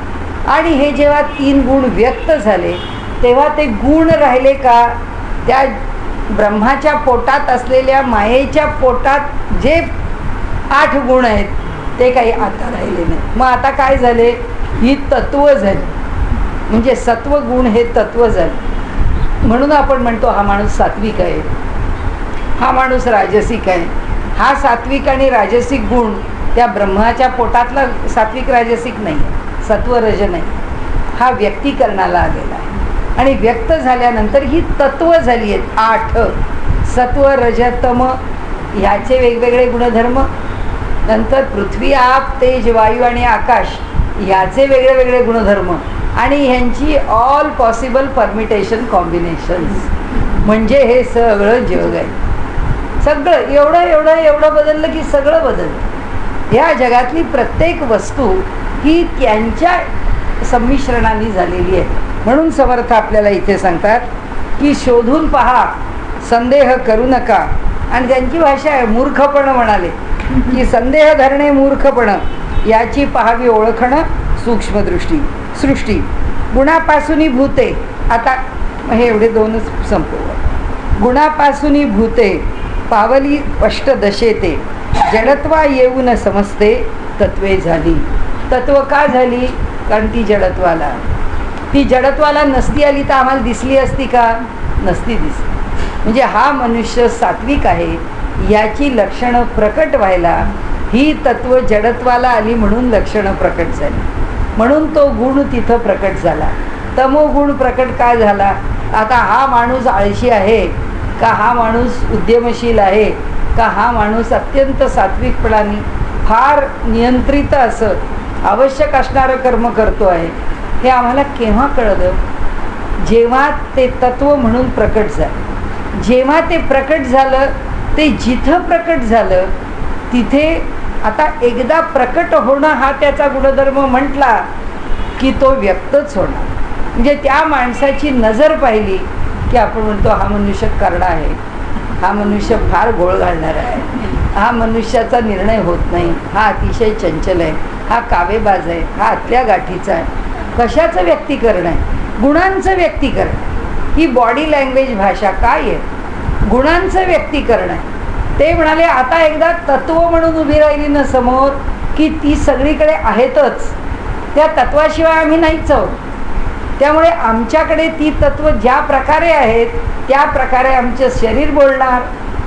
आणि हे जेव्हा 3 गुण व्यक्त झाले, तेव्हा ते गुण राहिले का? त्या ब्रह्माच्या पोटात असलेल्या मायेच्या पोटात जे 8 गुण आहेत ते काही आता राहिले नाही. मग आता काय झाले? ही तत्व झाली, म्हणजे सत्वगुण हे तत्व झाले. म्हणून आपण म्हणतो हा माणूस सात्विक आहे, हा माणूस राजसिक आहे. हा सात्विक आणि राजसिक गुण त्या ब्रह्माच्या पोटातला सात्विक राजसिक नाही, सत्वरज नाही, हा व्यक्तीकरणाला आलेला आहे. आणि व्यक्त झाल्यानंतर ही तत्व झाली आहेत 8, सत्व रज तम, ह्याचे वेगवेगळे गुणधर्म. नंतर पृथ्वी, आप, तेज, वायू आणि आकाश ह्याचे वेगळे वेगळे गुणधर्म आणि ह्यांची ऑल पॉसिबल परमिटेशन कॉम्बिनेशन्स, म्हणजे हे सगळं जग आहे. सगळं एवढं एवढं एवढं बदललं की सगळं बदललं. ह्या जगातली प्रत्येक वस्तू ही त्यांच्या संमिश्रणाने झालेली आहे. म्हणून समर्थ आपल्याला इथे सांगतात की शोधून पहा, संदेह करू नका. आणि त्यांची भाषा आहे, मूर्खपण म्हणाले की संदेह धरणे मूर्खपण, याची पाहावी ओळखणं सूक्ष्मदृष्टी. सृष्टी गुणापासूनी भूते. आता हे एवढे 2च संपव. गुणापासूनी भूते पावली स्पष्ट दशेते, जडत्वा येऊन समजते तत्वे झाली. तत्व का झाली? कारण ती जडत्वाला, ती जडत्वाला नसती आली तर आम्हाला दिसली असती का? नसती दिसली. म्हणजे हा मनुष्य सात्विक आहे याची लक्षणं प्रकट व्हायला ही तत्व जडत्वाला आली, म्हणून लक्षणं प्रकट झाली, म्हणून तो गुण तिथं प्रकट झाला. तमोगुण प्रकट काय झाला? आता हा माणूस आळशी आहे का, हा माणूस उद्यमशील आहे का, हा माणूस अत्यंत सात्विकपणाने फार नियंत्रित असं आवश्यक असणारं कर्म करतो आहे, हे आम्हाला केव्हा कळलं? जेव्हा ते तत्व म्हणून प्रकट झालं. जेव्हा ते प्रकट झालं, ते जिथं प्रकट झालं तिथे आता एकदा प्रकट होणं हा त्याचा गुणधर्म म्हटला की तो व्यक्तच होणार. म्हणजे त्या माणसाची नजर पाहिली की आपण म्हणतो हा मनुष्य करडा आहे, हा मनुष्य फार घोळ घालणार आहे, हा मनुष्याचा निर्णय होत नाही, हा अतिशय चंचल आहे, हा कावेबाज आहे, हा आतल्या गाठीचा आहे. कशाचं व्यक्तीकरण आहे? गुणांचं व्यक्तीकरण. ही बॉडी लँग्वेज भाषा काय आहे? गुणांचं व्यक्तीकरण आहे. ते म्हणाले आता एकदा तत्व म्हणून उभी राहिली ना समोर की ती सगळीकडे आहेतच, त्या तत्वाशिवाय आम्ही नाहीच आहोत. त्यामुळे आमच्याकडे ती तत्व ज्या प्रकारे आहेत त्या प्रकारे आमचं शरीर बोलणार,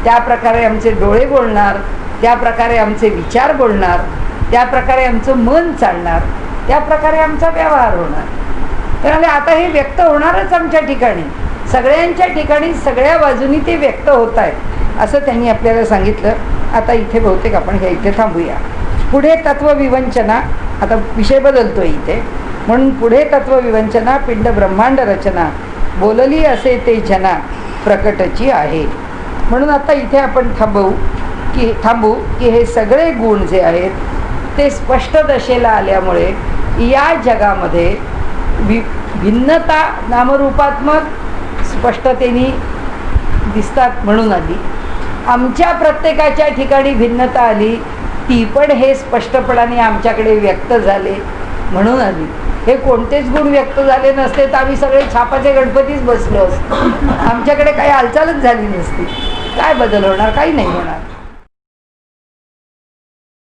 त्या प्रकारे आमचे डोळे बोलणार, त्या प्रकारे आमचे विचार बोलणार, त्या प्रकारे आमचं मन चालणार, त्या प्रकारे आमचा व्यवहार होणार. त्यामुळे आता हे व्यक्त होणारच आमच्या ठिकाणी, सगळ्यांच्या ठिकाणी, सगळ्या बाजूनी ते व्यक्त होत आहे असं त्यांनी आपल्याला सांगितलं. आता इथे बहुतेक आपण हे इथे थांबूया. पुढे तत्वविवंचना, आता विषय बदलतोय इथे, म्हणून पुढे तत्वविवंचना पिंड ब्रह्मांड रचना बोलली असे ते जना प्रकटची आहे. म्हणून आता इथे आपण थांबू की हे सगळे गुण जे आहेत ते स्पष्ट दशेला आल्यामुळे या जगामध्ये भिन्नता नामरूपात्मक स्पष्टतेने दिसतात म्हणून आली. आमच्या प्रत्येकाच्या ठिकाणी भिन्नता आली, ती पण हे स्पष्टपणाने आमच्याकडे व्यक्त झाले म्हणून आली. हे कोणतेच गुण व्यक्त झाले नसते तर आम्ही सगळे छापाचे गणपतीच बसलो असतो, आमच्याकडे काही हालचालच झाली नसती. काय बदल होणार? काही नाही होणार.